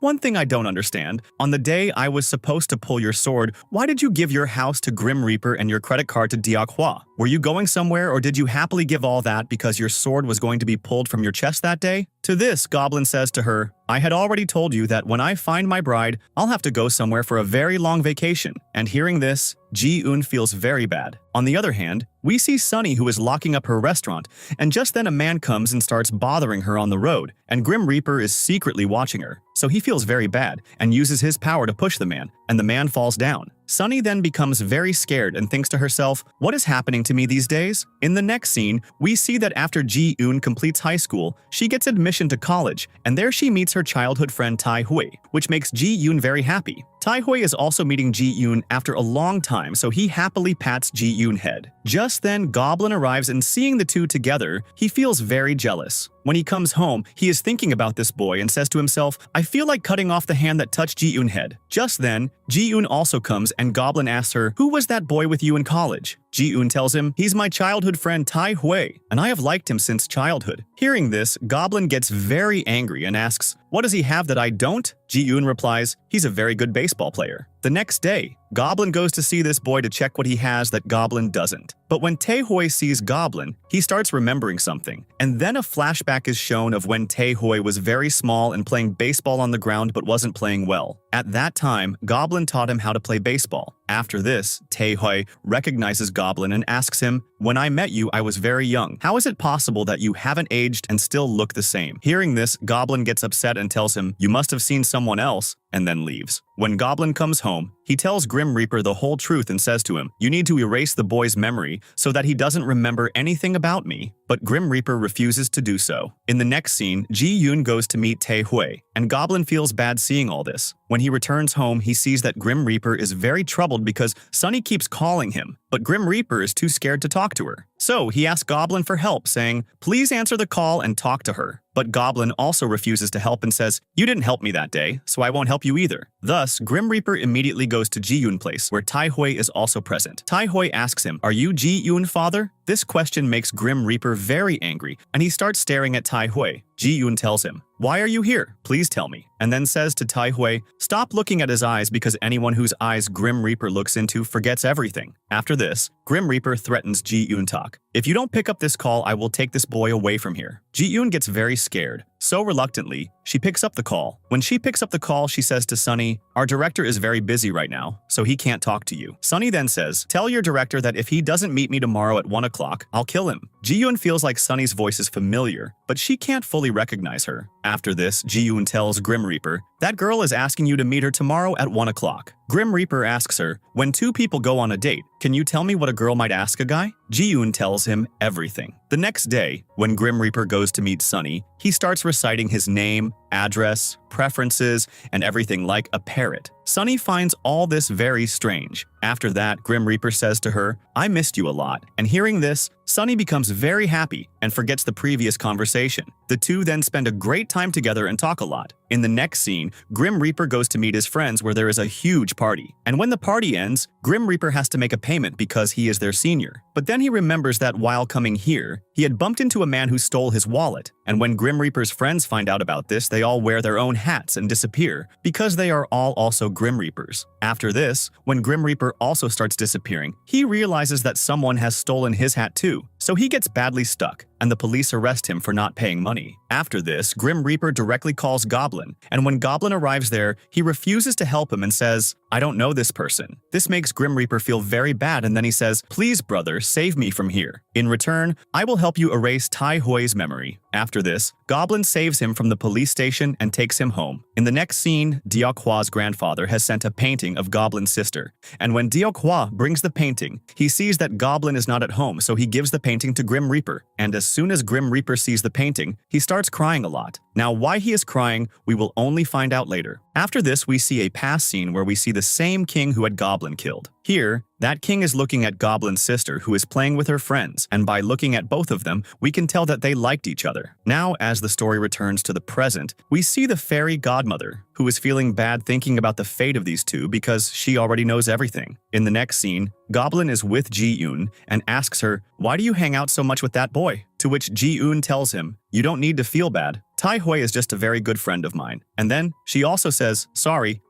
Speaker 1: "One thing I don't understand. On the day I was supposed to pull your sword, why did you give your house to Grim Reaper and your credit card to Diakhua? Were you going somewhere, or did you happily give all that because your sword was going to be pulled from your chest that day?" To this, Goblin says to her, "I had already told you that when I find my bride, I'll have to go somewhere for a very long vacation." And hearing this, Ji-Yoon feels very bad. On the other hand, we see Sunny, who is locking up her restaurant, and just then a man comes and starts bothering her on the road, and Grim Reaper is secretly watching her. So he feels very bad and uses his power to push the man, and the man falls down. Sunny then becomes very scared and thinks to herself, "What is happening to me these days?" In the next scene, we see that after Ji-Yoon completes high school, she gets admission to college, and there she meets her childhood friend Tai-Hui, which makes Ji-Yoon very happy. Tai-Hui is also meeting Ji-Yoon after a long time, so he happily pats Ji-Yoon's head. Just then, Goblin arrives, and seeing the two together, he feels very jealous. When he comes home, he is thinking about this boy and says to himself, "I feel like cutting off the hand that touched Ji-Yoon's head." Just then, Ji-Yoon also comes, and Goblin asks her, "Who was that boy with you in college?" Ji-Yoon tells him, "He's my childhood friend Tai-Hui, and I have liked him since childhood." Hearing this, Goblin gets very angry and asks, "What does he have that I don't?" Ji-Yoon replies, "He's a very good baseball player." The next day, Goblin goes to see this boy to check what he has that Goblin doesn't. But when Tai-Hui sees Goblin, he starts remembering something, and then a flashback is shown of when Tai-Hui was very small and playing baseball on the ground but wasn't playing well. At that time, Goblin taught him how to play baseball. After this, Tai-Hui recognizes Goblin and asks him, "When I met you, I was very young. How is it possible that you haven't aged and still look the same?" Hearing this, Goblin gets upset and tells him, "You must have seen someone else," and then leaves. When Goblin comes home, he tells Grim Reaper the whole truth and says to him, "You need to erase the boy's memory so that he doesn't remember anything about me." But Grim Reaper refuses to do so. In the next scene, Ji-Yoon goes to meet Tai-Hui, and Goblin feels bad seeing all this. When he returns home, he sees that Grim Reaper is very troubled because Sunny keeps calling him, but Grim Reaper is too scared to talk to her. So he asks Goblin for help, saying, "Please answer the call and talk to her." But Goblin also refuses to help and says, "You didn't help me that day, so I won't help you either." Thus, Grim Reaper immediately goes to Ji-Yoon's place, where Tai-Hui is also present. Tai-Hui asks him, "Are you Ji-Yoon's father?" This question makes Grim Reaper very angry, and he starts staring at Tai-Hui. Ji-Yoon tells him, "Why are you here? Please tell me." And then says to Tai-Hui, "Stop looking at his eyes because anyone whose eyes Grim Reaper looks into forgets everything." After this, Grim Reaper threatens Ji-Yoon-tak. "If you don't pick up this call, I will take this boy away from here." Ji-yoon gets very scared. So reluctantly, she picks up the call. When she picks up the call, she says to Sunny, "Our director is very busy right now, so he can't talk to you." Sunny then says, "Tell your director that if he doesn't meet me tomorrow at 1 o'clock, I'll kill him." Ji-yoon feels like Sunny's voice is familiar, but she can't fully recognize her. After this, Ji-yoon tells Grim Reaper, "That girl is asking you to meet her tomorrow at 1 o'clock. Grim Reaper asks her, "When two people go on a date, can you tell me what a girl might ask a guy?" Ji-yoon tells him everything. The next day, when Grim Reaper goes to meet Sunny, he starts reciting his name, address, preferences, and everything like a parrot. Sunny finds all this very strange. After that, Grim Reaper says to her, "I missed you a lot." And hearing this, Sunny becomes very happy and forgets the previous conversation. The two then spend a great time together and talk a lot. In the next scene, Grim Reaper goes to meet his friends where there is a huge party. And when the party ends, Grim Reaper has to make a payment because he is their senior. But then he remembers that while coming here, he had bumped into a man who stole his wallet. And when Grim Reaper's friends find out about this, they all wear their own hats and disappear because they are all also Grim Reapers. After this, when Grim Reaper also starts disappearing, he realizes that someone has stolen his hat too. So he gets badly stuck, and the police arrest him for not paying money. After this, Grim Reaper directly calls Goblin, and when Goblin arrives there, he refuses to help him and says, "I don't know this person." This makes Grim Reaper feel very bad, and then he says, "Please, brother, save me from here. In return, I will help you erase Tai Hoi's memory." After this, Goblin saves him from the police station and takes him home. In the next scene, Deok-hwa's grandfather has sent a painting of Goblin's sister, and when Deok-hwa brings the painting, he sees that Goblin is not at home, so he gives the painting to Grim Reaper, and as soon as Grim Reaper sees the painting, he starts crying a lot. Now, why he is crying, we will only find out later. After this, we see a past scene where we see the same king who had Goblin killed. Here, that king is looking at Goblin's sister who is playing with her friends, and by looking at both of them, we can tell that they liked each other. Now, as the story returns to the present, we see the fairy godmother, who is feeling bad thinking about the fate of these two because she already knows everything. In the next scene, Goblin is with Ji-yoon and asks her, "Why do you hang out so much with that boy?" To which Ji-yoon tells him, "You don't need to feel bad. Tai Hoi is just a very good friend of mine." And then she also says,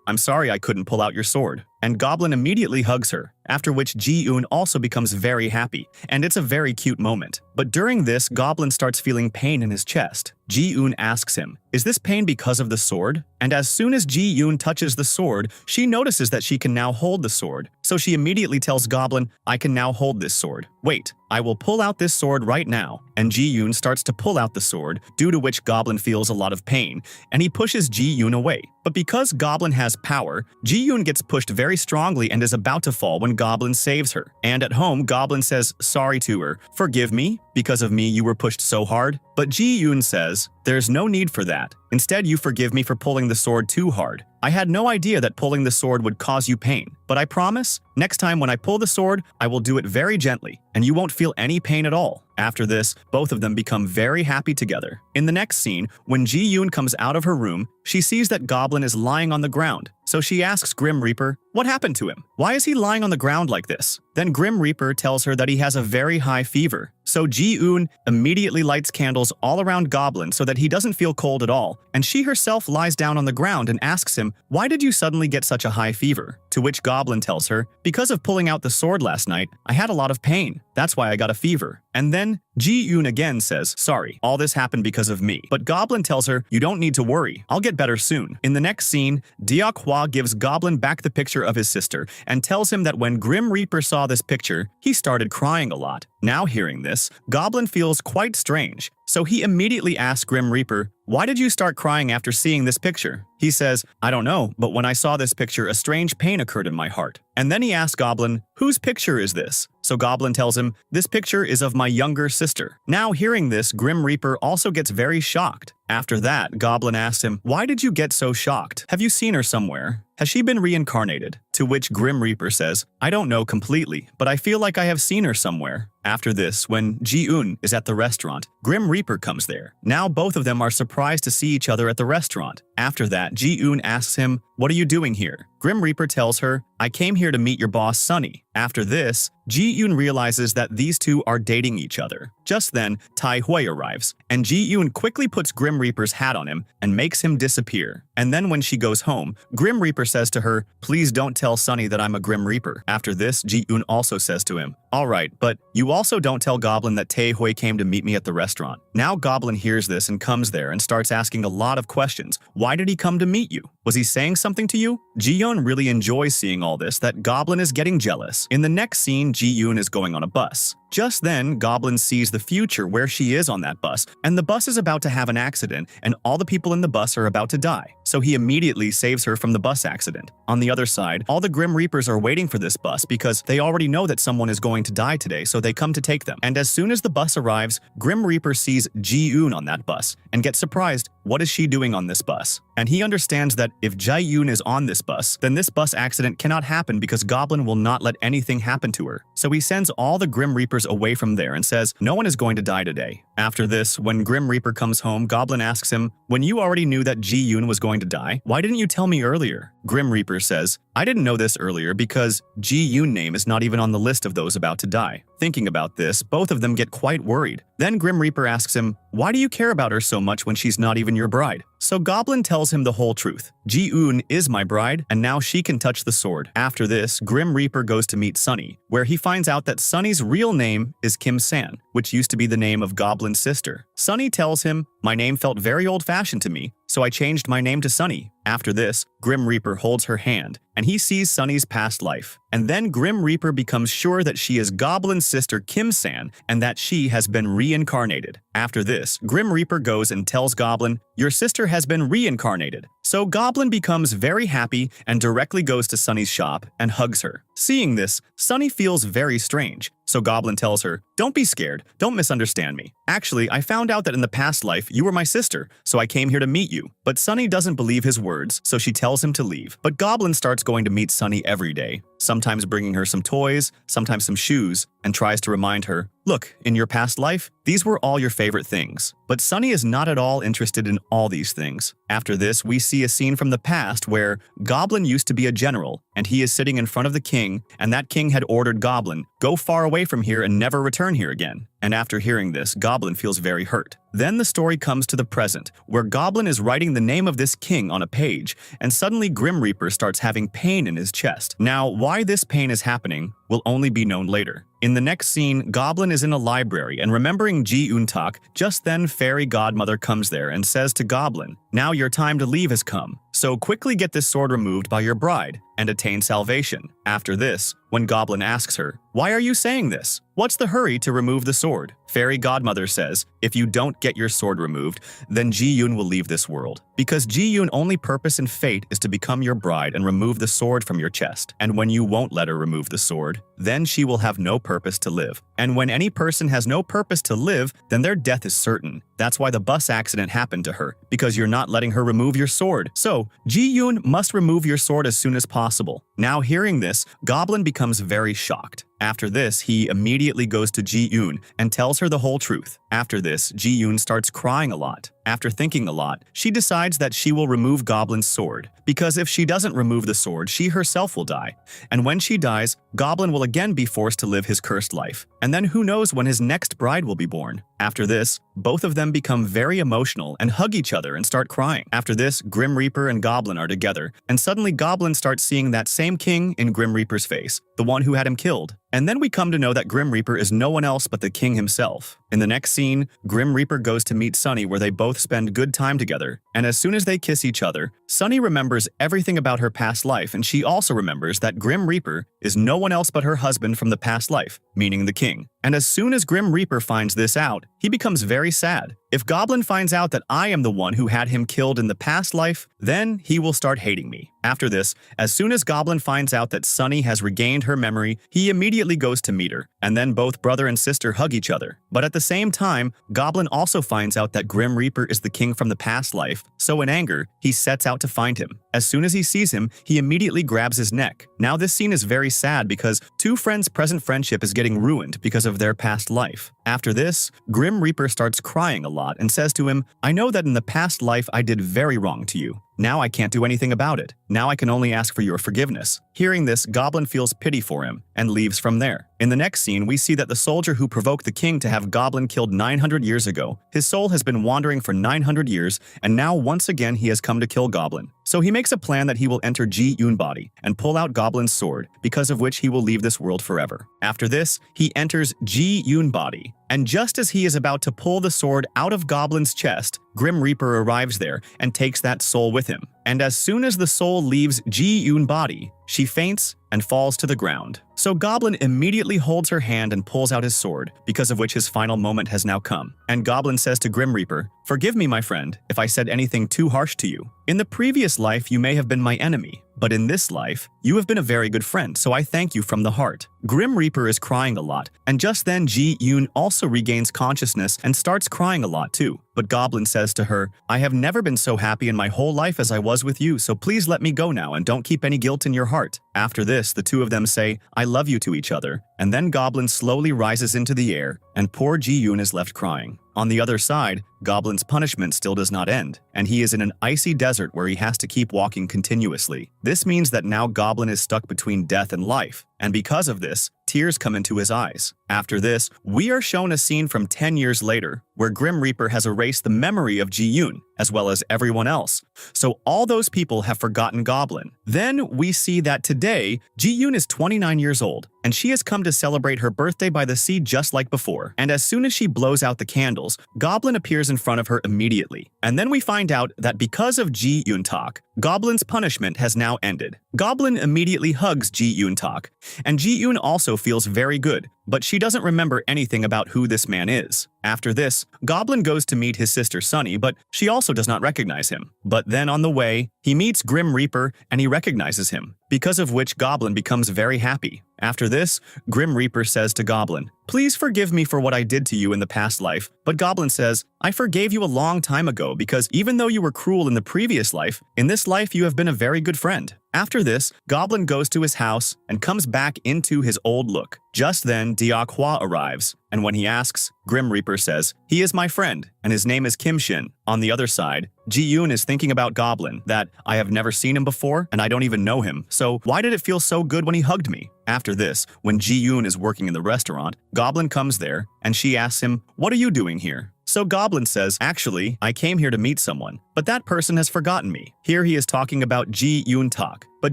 Speaker 1: I'm sorry I couldn't pull out your sword." And Goblin immediately hugs her, after which Ji-yoon also becomes very happy, and it's a very cute moment. But during this, Goblin starts feeling pain in his chest. Ji-yoon asks him, "Is this pain because of the sword?" And as soon as Ji-yoon touches the sword, she notices that she can now hold the sword. So she immediately tells Goblin, "I can now hold this sword. Wait, I will pull out this sword right now." And Ji-yoon starts to pull out the sword, due to which Goblin feels a lot of pain, and he pushes Ji-yoon away. But because Goblin has power, Ji-yoon gets pushed very strongly and is about to fall when Goblin saves her. And at home, Goblin says sorry to her. "Forgive me, because of me you were pushed so hard." But Ji-yoon says, "There's no need for that. Instead, you forgive me for pulling the sword too hard. I had no idea that pulling the sword would cause you pain, but I promise, next time when I pull the sword, I will do it very gently, and you won't feel any pain at all." After this, both of them become very happy together. In the next scene, when Ji-yoon comes out of her room, she sees that Goblin is lying on the ground. So she asks Grim Reaper, "What happened to him? Why is he lying on the ground like this?" Then Grim Reaper tells her that he has a very high fever. So Ji-yoon immediately lights candles all around Goblin so that he doesn't feel cold at all, and she herself lies down on the ground and asks him, "Why did you suddenly get such a high fever?" To which Goblin tells her, "Because of pulling out the sword last night, I had a lot of pain. That's why I got a fever." And then Ji-yoon again says, "Sorry, all this happened because of me." But Goblin tells her, "You don't need to worry. I'll get better soon." In the next scene, Deok-hwa gives Goblin back the picture of his sister and tells him that when Grim Reaper saw this picture, he started crying a lot. Now hearing this, Goblin feels quite strange. So he immediately asks Grim Reaper, "Why did you start crying after seeing this picture?" He says, "I don't know, but when I saw this picture, a strange pain occurred in my heart." And then he asks Goblin, "Whose picture is this?" So Goblin tells him, "This picture is of my younger sister." Now hearing this, Grim Reaper also gets very shocked. After that, Goblin asks him, "Why did you get so shocked? Have you seen her somewhere? Has she been reincarnated?" To which Grim Reaper says, "I don't know completely, but I feel like I have seen her somewhere." After this, when Ji-yoon is at the restaurant, Grim Reaper comes there. Now both of them are surprised to see each other at the restaurant. After that, Ji-yoon asks him, "What are you doing here?" Grim Reaper tells her, "I came here to meet your boss, Sunny." After this, Ji-yoon realizes that these two are dating each other. Just then, Tai Hoi arrives, and Ji-yoon quickly puts Grim Reaper's hat on him and makes him disappear. And then when she goes home, Grim Reaper says to her, "Please don't tell Sunny that I'm a Grim Reaper." After this, Ji-yoon also says to him, Alright, but you also don't tell Goblin that Taehoe came to meet me at the restaurant. Now Goblin hears this and comes there and starts asking a lot of questions. Why did he come to meet you? Was he saying something to you? Ji-yoon really enjoys seeing all this, that Goblin is getting jealous. In the next scene, Ji-yoon is going on a bus. Just then, Goblin sees the future where she is on that bus, and the bus is about to have an accident, and all the people in the bus are about to die. So he immediately saves her from the bus accident. On the other side, all the Grim Reapers are waiting for this bus because they already know that someone is going to die today, so they come to take them. And as soon as the bus arrives, Grim Reaper sees Ji-yoon on that bus and gets surprised. What is she doing on this bus? And he understands that if Ji-yoon is on this bus, then this bus accident cannot happen because Goblin will not let anything happen to her. So he sends all the Grim Reapers away from there and says, no one is going to die today. After this, when Grim Reaper comes home, Goblin asks him, when you already knew that Ji-yoon was going to die, why didn't you tell me earlier? Grim Reaper says, I didn't know this earlier because Ji-yoon name is not even on the list of those about to die. Thinking about this, both of them get quite worried. Then Grim Reaper asks him, why do you care about her so much when she's not even your bride? So Goblin tells him the whole truth. Ji-yoon is my bride, and now she can touch the sword. After this, Grim Reaper goes to meet Sunny, where he finds out that Sunny's real name is Kim San, which used to be the name of Goblin's sister. Sunny tells him, my name felt very old-fashioned to me, so I changed my name to Sunny. After this, Grim Reaper holds her hand, and he sees Sunny's past life. And then Grim Reaper becomes sure that she is Goblin's sister Kim San and that she has been reincarnated. After this, Grim Reaper goes and tells Goblin, your sister has been reincarnated. So Goblin becomes very happy and directly goes to Sunny's shop and hugs her. Seeing this, Sunny feels very strange. So Goblin tells her, don't be scared, don't misunderstand me. Actually, I found out that in the past life you were my sister, so I came here to meet you. But Sunny doesn't believe his words, so she tells him to leave. But Goblin starts going to meet Sunny every day, sometimes bringing her some toys, sometimes some shoes, and tries to remind her, look, in your past life, these were all your favorite things. But Sunny is not at all interested in all these things. After this, we see a scene from the past where Goblin used to be a general, and he is sitting in front of the king, and that king had ordered Goblin, go far away from here and never return here again. And after hearing this, Goblin feels very hurt. Then the story comes to the present, where Goblin is writing the name of this king on a page, and suddenly Grim Reaper starts having pain in his chest. Now, why this pain is happening will only be known later. In the next scene, Goblin is in a library and remembering Ji-yoon talk. Just then Fairy Godmother comes there and says to Goblin, now your time to leave has come, so quickly get this sword removed by your bride and attain salvation. After this, when Goblin asks her, why are you saying this? What's the hurry to remove the sword? Fairy Godmother says, if you don't get your sword removed, then Ji-yoon will leave this world. Because Ji-yoon's only purpose and fate is to become your bride and remove the sword from your chest. And when you won't let her remove the sword, then she will have no purpose to live. And when any person has no purpose to live, then their death is certain. That's why the bus accident happened to her, because you're not letting her remove your sword. So, Ji-yoon must remove your sword as soon as possible. Now hearing this, Goblin becomes very shocked. After this, he immediately goes to Ji-yoon and tells her the whole truth. After this, Ji-yoon starts crying a lot. After thinking a lot, she decides that she will remove Goblin's sword, because if she doesn't remove the sword, she herself will die. And when she dies, Goblin will again be forced to live his cursed life. And then who knows when his next bride will be born. After this, both of them become very emotional and hug each other and start crying. After this, Grim Reaper and Goblin are together, and suddenly Goblin starts seeing that same king in Grim Reaper's face, the one who had him killed. And then we come to know that Grim Reaper is no one else but the king himself. In the next scene, Grim Reaper goes to meet Sunny where they both spend good time together, and as soon as they kiss each other, Sunny remembers everything about her past life, and she also remembers that Grim Reaper is no one else but her husband from the past life, meaning the king. And as soon as Grim Reaper finds this out, he becomes very sad. If Goblin finds out that I am the one who had him killed in the past life, then he will start hating me. After this, as soon as Goblin finds out that Sunny has regained her memory, he immediately goes to meet her, and then both brother and sister hug each other. But at the same time, Goblin also finds out that Grim Reaper is the king from the past life, so in anger, he sets out to find him. As soon as he sees him, he immediately grabs his neck. Now this scene is very sad because two friends' present friendship is getting ruined because of their past life. After this, Grim Reaper starts crying a lot and says to him, I know that in the past life I did very wrong to you. Now I can't do anything about it. Now I can only ask for your forgiveness. Hearing this, Goblin feels pity for him and leaves from there. In the next scene, we see that the soldier who provoked the king to have Goblin killed 900 years ago, his soul has been wandering for 900 years, and now once again he has come to kill Goblin. So he makes a plan that he will enter Ji-yoon body and pull out Goblin's sword, because of which he will leave this world forever. After this, he enters Ji-yoon body, and just as he is about to pull the sword out of Goblin's chest, Grim Reaper arrives there and takes that soul with him. And as soon as the soul leaves Ji-yoon body, she faints and falls to the ground. So Goblin immediately holds her hand and pulls out his sword, because of which his final moment has now come. And Goblin says to Grim Reaper, "Forgive me, my friend, if I said anything too harsh to you. In the previous life, you may have been my enemy, but in this life, you have been a very good friend, so I thank you from the heart." Grim Reaper is crying a lot, and just then Ji-yoon also regains consciousness and starts crying a lot too. But Goblin says to her, "I have never been so happy in my whole life as I was with you, so please let me go now and don't keep any guilt in your heart." After this, the two of them say, "I love you" to each other, and then Goblin slowly rises into the air, and poor Ji-yoon is left crying. On the other side, Goblin's punishment still does not end, and he is in an icy desert where he has to keep walking continuously. This means that now Goblin is stuck between death and life, and because of this, tears come into his eyes. After this, we are shown a scene from 10 years later, where Grim Reaper has erased the memory of Ji-yoon, as well as everyone else. So all those people have forgotten Goblin. Then we see that today, Ji-yoon is 29 years old, and she has come to celebrate her birthday by the sea just like before. And as soon as she blows out the candles, Goblin appears in front of her immediately. And then we find out that because of Ji-yoon talk, Goblin's punishment has now ended. Goblin immediately hugs Ji-yoon talk, and Ji-yoon also feels very good, but she doesn't remember anything about who this man is. After this, Goblin goes to meet his sister Sunny, but she also does not recognize him. But then on the way, he meets Grim Reaper and he recognizes him, because of which Goblin becomes very happy. After this, Grim Reaper says to Goblin, "Please forgive me for what I did to you in the past life," but Goblin says, "I forgave you a long time ago because even though you were cruel in the previous life, in this life you have been a very good friend." After this, Goblin goes to his house and comes back into his old look. Just then, Hwa arrives, and when he asks, Grim Reaper says, "He is my friend, and his name is Kim Shin." On the other side, Ji-yoon is thinking about Goblin, that I have never seen him before and I don't even know him, so why did it feel so good when he hugged me? After this, when Ji-yoon is working in the restaurant, Goblin comes there and she asks him, "What are you doing here?" So Goblin says, "Actually, I came here to meet someone, but that person has forgotten me." Here he is talking about Ji-yoon talk, but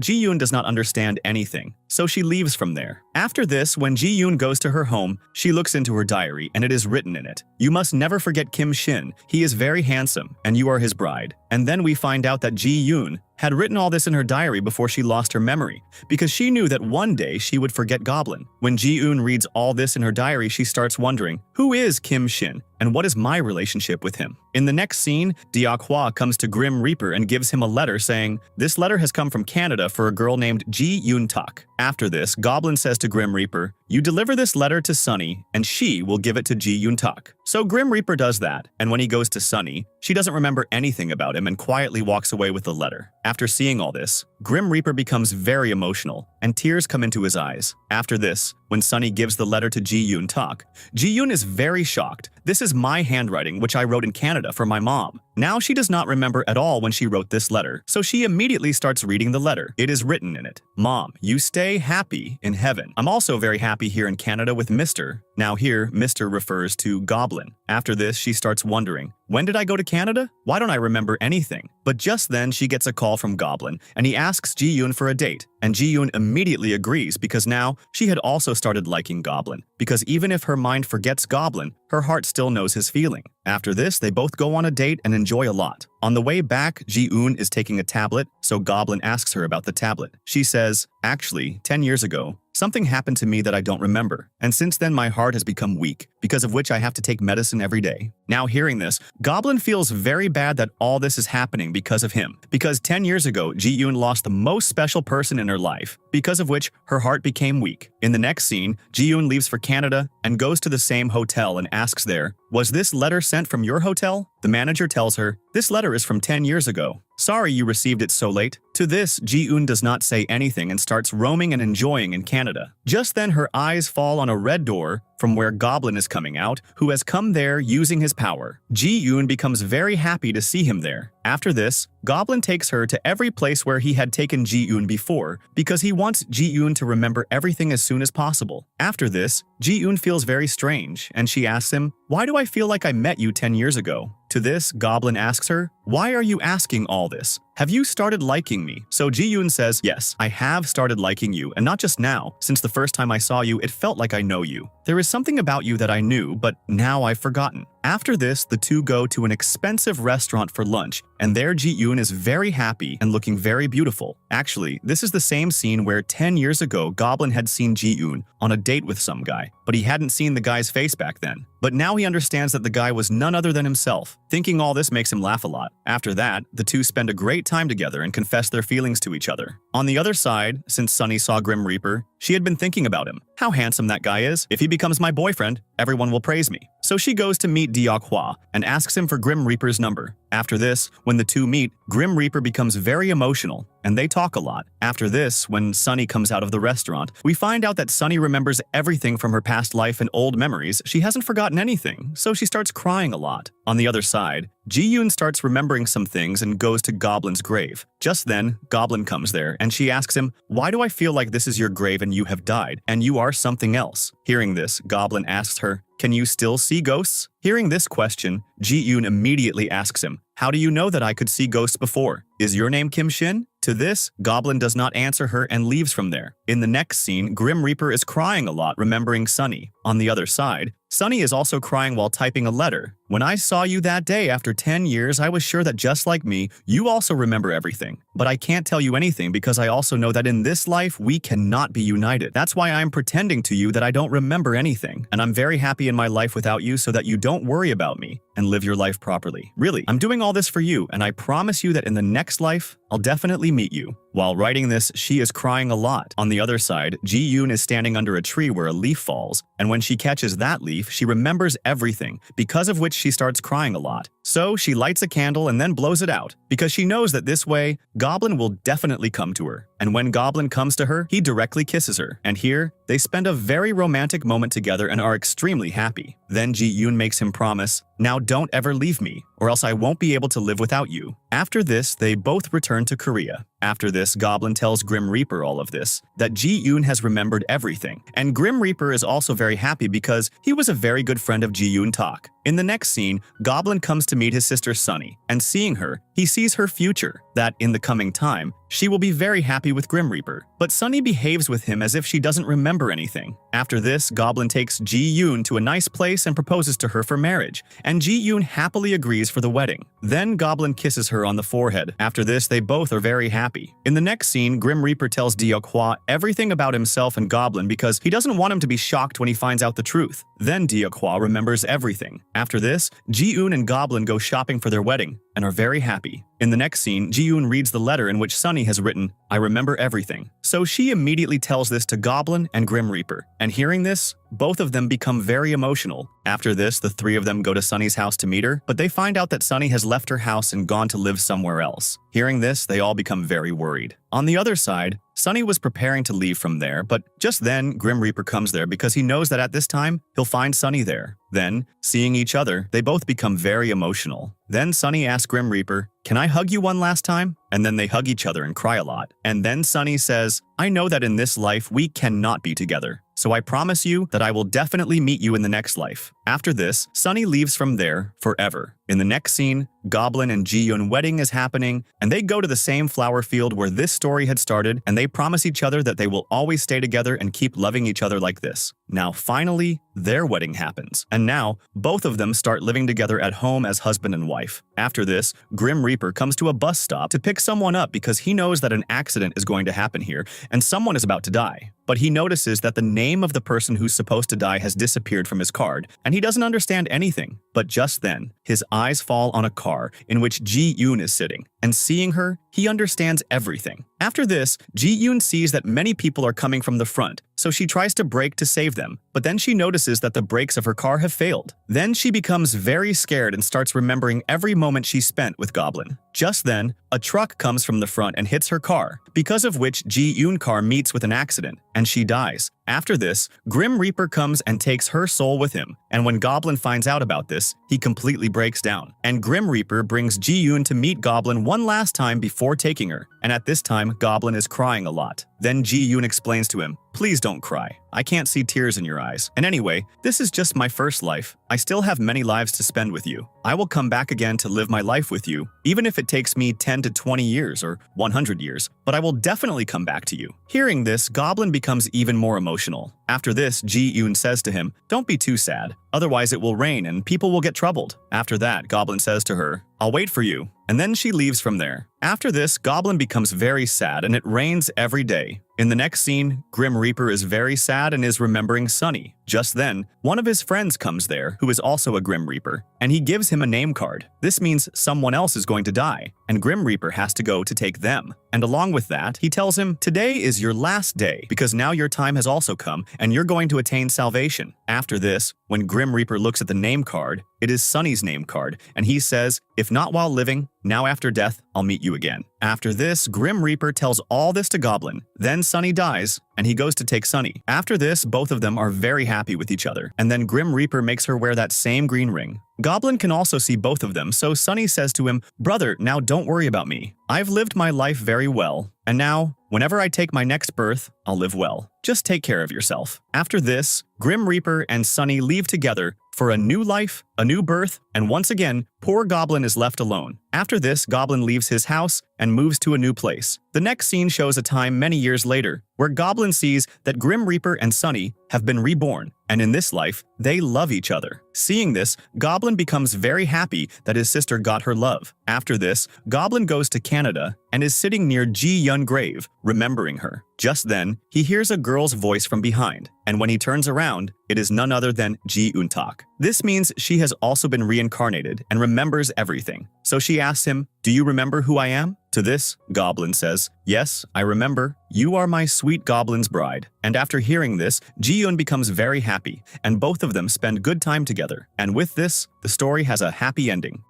Speaker 1: Ji-yoon does not understand anything, so she leaves from there. After this, when Ji-yoon goes to her home, she looks into her diary and it is written in it, "You must never forget Kim Shin. He is very handsome, and you are his bride." And then we find out that Ji-yoon had written all this in her diary before she lost her memory, because she knew that one day she would forget Goblin. When Ji-yoon reads all this in her diary, she starts wondering, who is Kim Shin, and what is my relationship with him? In the next scene, Hwa comes to Grim Reaper and gives him a letter saying, "This letter has come from Canada for a girl named Ji-yoon Tak." After this, Goblin says to Grim Reaper, "You deliver this letter to Sunny, and she will give it to Ji-yoon Tak." So Grim Reaper does that, and when he goes to Sunny, she doesn't remember anything about him and quietly walks away with the letter. After seeing all this, Grim Reaper becomes very emotional, and tears come into his eyes. After this, when Sunny gives the letter to Ji-yoon Tak, Ji-yoon is very shocked. "This is my handwriting, which I wrote in Canada for my mom." Now she does not remember at all when she wrote this letter, so she immediately starts reading the letter. It is written in it, "Mom, you stay happy in heaven. I'm also very happy here in Canada with Mr." Now here, Mr. refers to Goblin. After this, she starts wondering, when did I go to Canada? Why don't I remember anything? But just then, she gets a call from Goblin, and he asks Ji-yoon for a date. And Ji-yoon immediately agrees because now she had also started liking Goblin, because even if her mind forgets Goblin, her heart still knows his feeling. After this, they both go on a date and enjoy a lot. On the way back, Ji-yoon is taking a tablet, so Goblin asks her about the tablet. She says, "Actually, 10 years ago, something happened to me that I don't remember, and since then my heart has become weak, because of which I have to take medicine every day." Now hearing this, Goblin feels very bad that all this is happening because of him, because 10 years ago, Ji-yoon lost the most special person in her life, because of which her heart became weak. In the next scene, Ji-yoon leaves for Canada and goes to the same hotel and asks there, "Was this letter sent from your hotel?" The manager tells her, "This letter is from 10 years ago. Sorry you received it so late." To this, Ji-yoon does not say anything and starts roaming and enjoying in Canada. Just then her eyes fall on a red door from where Goblin is coming out, who has come there using his power. Ji-yoon becomes very happy to see him there. After this, Goblin takes her to every place where he had taken Ji-yoon before, because he wants Ji-yoon to remember everything as soon as possible. After this, Ji-yoon feels very strange, and she asks him, "Why do I feel like I met you 10 years ago?" To this, Goblin asks her, "Why are you asking all this? have you started liking me? So Ji-yoon says, yes, I have started liking you, and not just now. Since the first time I saw you, it felt like I know you. There is something about you that I knew, but now I've forgotten. After this, the two go to an expensive restaurant for lunch, and there Ji-yoon is very happy and looking very beautiful. Actually, this is the same scene where 10 years ago Goblin had seen Ji-yoon on a date with some guy, but he hadn't seen the guy's face back then. But now he understands that the guy was none other than himself. Thinking all this makes him laugh a lot. After that, the two spend a great time together and confess their feelings to each other. On the other side, since Sunny saw Grim Reaper, she had been thinking about him. How handsome that guy is. If he becomes my boyfriend, everyone will praise me. So she goes to meet Deok-hwa and asks him for Grim Reaper's number. After this, when the two meet, Grim Reaper becomes very emotional, and they talk a lot. After this, when Sunny comes out of the restaurant, we find out that Sunny remembers everything from her past life and old memories. She hasn't forgotten anything, so she starts crying a lot. On the other side, Ji-yoon starts remembering some things and goes to Goblin's grave. Just then, Goblin comes there, and she asks him, why do I feel like this is your grave and you have died, and you are something else? Hearing this, Goblin asks her, can you still see ghosts? Hearing this question, Ji-yoon immediately asks him, how do you know that I could see ghosts before? Is your name Kim Shin? To this, Goblin does not answer her and leaves from there. In the next scene, Grim Reaper is crying a lot, remembering Sunny. On the other side, Sunny is also crying while typing a letter. When I saw you that day after 10 years, I was sure that just like me, you also remember everything. But I can't tell you anything because I also know that in this life, we cannot be united. That's why I'm pretending to you that I don't remember anything. And I'm very happy in my life without you so that you don't worry about me and live your life properly. Really, I'm doing all this for you, and I promise you that in the next life, I'll definitely meet you. While writing this, she is crying a lot. On the other side, Ji-yoon is standing under a tree where a leaf falls, and when she catches that leaf, she remembers everything, because of which she starts crying a lot. So she lights a candle and then blows it out, because she knows that this way, Goblin will definitely come to her. And when Goblin comes to her, he directly kisses her. And here, they spend a very romantic moment together and are extremely happy. Then Ji-yoon makes him promise, now don't ever leave me, or else I won't be able to live without you. After this, they both return to Korea. After this, Goblin tells Grim Reaper all of this, that Ji-yoon has remembered everything. And Grim Reaper is also very happy because he was a very good friend of Ji-yoon Tak. In the next scene, Goblin comes to meet his sister Sunny, and seeing her, he sees her future, that in the coming time, she will be very happy with Grim Reaper. But Sunny behaves with him as if she doesn't remember anything. After this, Goblin takes Ji-yoon to a nice place and proposes to her for marriage, and Ji-yoon happily agrees for the wedding. Then Goblin kisses her on the forehead. After this, they both are very happy. In the next scene, Grim Reaper tells Deok-hwa everything about himself and Goblin because he doesn't want him to be shocked when he finds out the truth. Then Deok-hwa remembers everything. After this, Ji-yoon and Goblin go shopping for their wedding and are very happy. In the next scene, Ji-yoon reads the letter in which Sunny has written, I remember everything. So she immediately tells this to Goblin and Grim Reaper. And hearing this, both of them become very emotional. After this, the three of them go to Sunny's house to meet her, but they find out that Sunny has left her house and gone to live somewhere else. Hearing this, they all become very worried. On the other side, Sunny was preparing to leave from there, but just then, Grim Reaper comes there because he knows that at this time, he'll find Sunny there. Then, seeing each other, they both become very emotional. Then Sunny asks Grim Reaper, can I hug you one last time? And then they hug each other and cry a lot. And then Sunny says, I know that in this life we cannot be together. So I promise you that I will definitely meet you in the next life. After this, Sunny leaves from there forever. In the next scene, Goblin and Ji-yoon wedding is happening, and they go to the same flower field where this story had started, and they promise each other that they will always stay together and keep loving each other like this. Now finally, their wedding happens, and now both of them start living together at home as husband and wife. After this, Grim Reaper comes to a bus stop to pick someone up because he knows that an accident is going to happen here, and someone is about to die. But he notices that the name of the person who's supposed to die has disappeared from his card, and he doesn't understand anything. But just then, his eyes fall on a car in which Ji-yoon is sitting, and seeing her, he understands everything. After this, Ji-yoon sees that many people are coming from the front, so she tries to brake to save them, but then she notices that the brakes of her car have failed. Then she becomes very scared and starts remembering every moment she spent with Goblin. Just then, a truck comes from the front and hits her car, because of which Ji-yoon's car meets with an accident, and she dies. After this, Grim Reaper comes and takes her soul with him, and when Goblin finds out about this, he completely breaks down. And Grim Reaper brings Ji-yoon to meet Goblin one last time before taking her, and at this time, Goblin is crying a lot. Then Ji-yoon explains to him, please don't cry. I can't see tears in your eyes. And anyway, this is just my first life. I still have many lives to spend with you. I will come back again to live my life with you, even if it takes me 10 to 20 years or 100 years, but I will definitely come back to you. Hearing this, Goblin becomes even more emotional. After this, Ji-yoon says to him, "Don't be too sad, otherwise it will rain and people will get troubled." After that, Goblin says to her, "I'll wait for you," and then she leaves from there. After this, Goblin becomes very sad and it rains every day. In the next scene, Grim Reaper is very sad and is remembering Sunny. Just then, one of his friends comes there who is also a Grim Reaper, and he gives him a name card. This means someone else is going to die, and Grim Reaper has to go to take them. And along with that, he tells him, "Today is your last day, because now your time has also come, and you're going to attain salvation." After this, when Grim Reaper looks at the name card, it is Sunny's name card, and he says, "If not while living, now after death, I'll meet you again." After this, Grim Reaper tells all this to Goblin. Then Sunny dies, and he goes to take Sunny. After this, both of them are very happy with each other, and then Grim Reaper makes her wear that same green ring. Goblin can also see both of them, so Sunny says to him, "Brother, now don't worry about me. I've lived my life very well, and now, whenever I take my next birth, I'll live well. Just take care of yourself." After this, Grim Reaper and Sunny leave together for a new life, a new birth, and once again, poor Goblin is left alone. After this, Goblin leaves his house and moves to a new place. The next scene shows a time many years later, where Goblin sees that Grim Reaper and Sunny have been reborn, and in this life, they love each other. Seeing this, Goblin becomes very happy that his sister got her love. After this, Goblin goes to Canada and is sitting near Ji-yoon's grave, remembering her. Just then, he hears a girl's voice from behind, and when he turns around, it is none other than Ji-eun-tak. This means she has also been reincarnated and remembers everything. So she asks him, "Do you remember who I am?" To this, Goblin says, "Yes, I remember. You are my sweet Goblin's bride." And after hearing this, Ji-yoon becomes very happy, and both of them spend good time together. And with this, the story has a happy ending.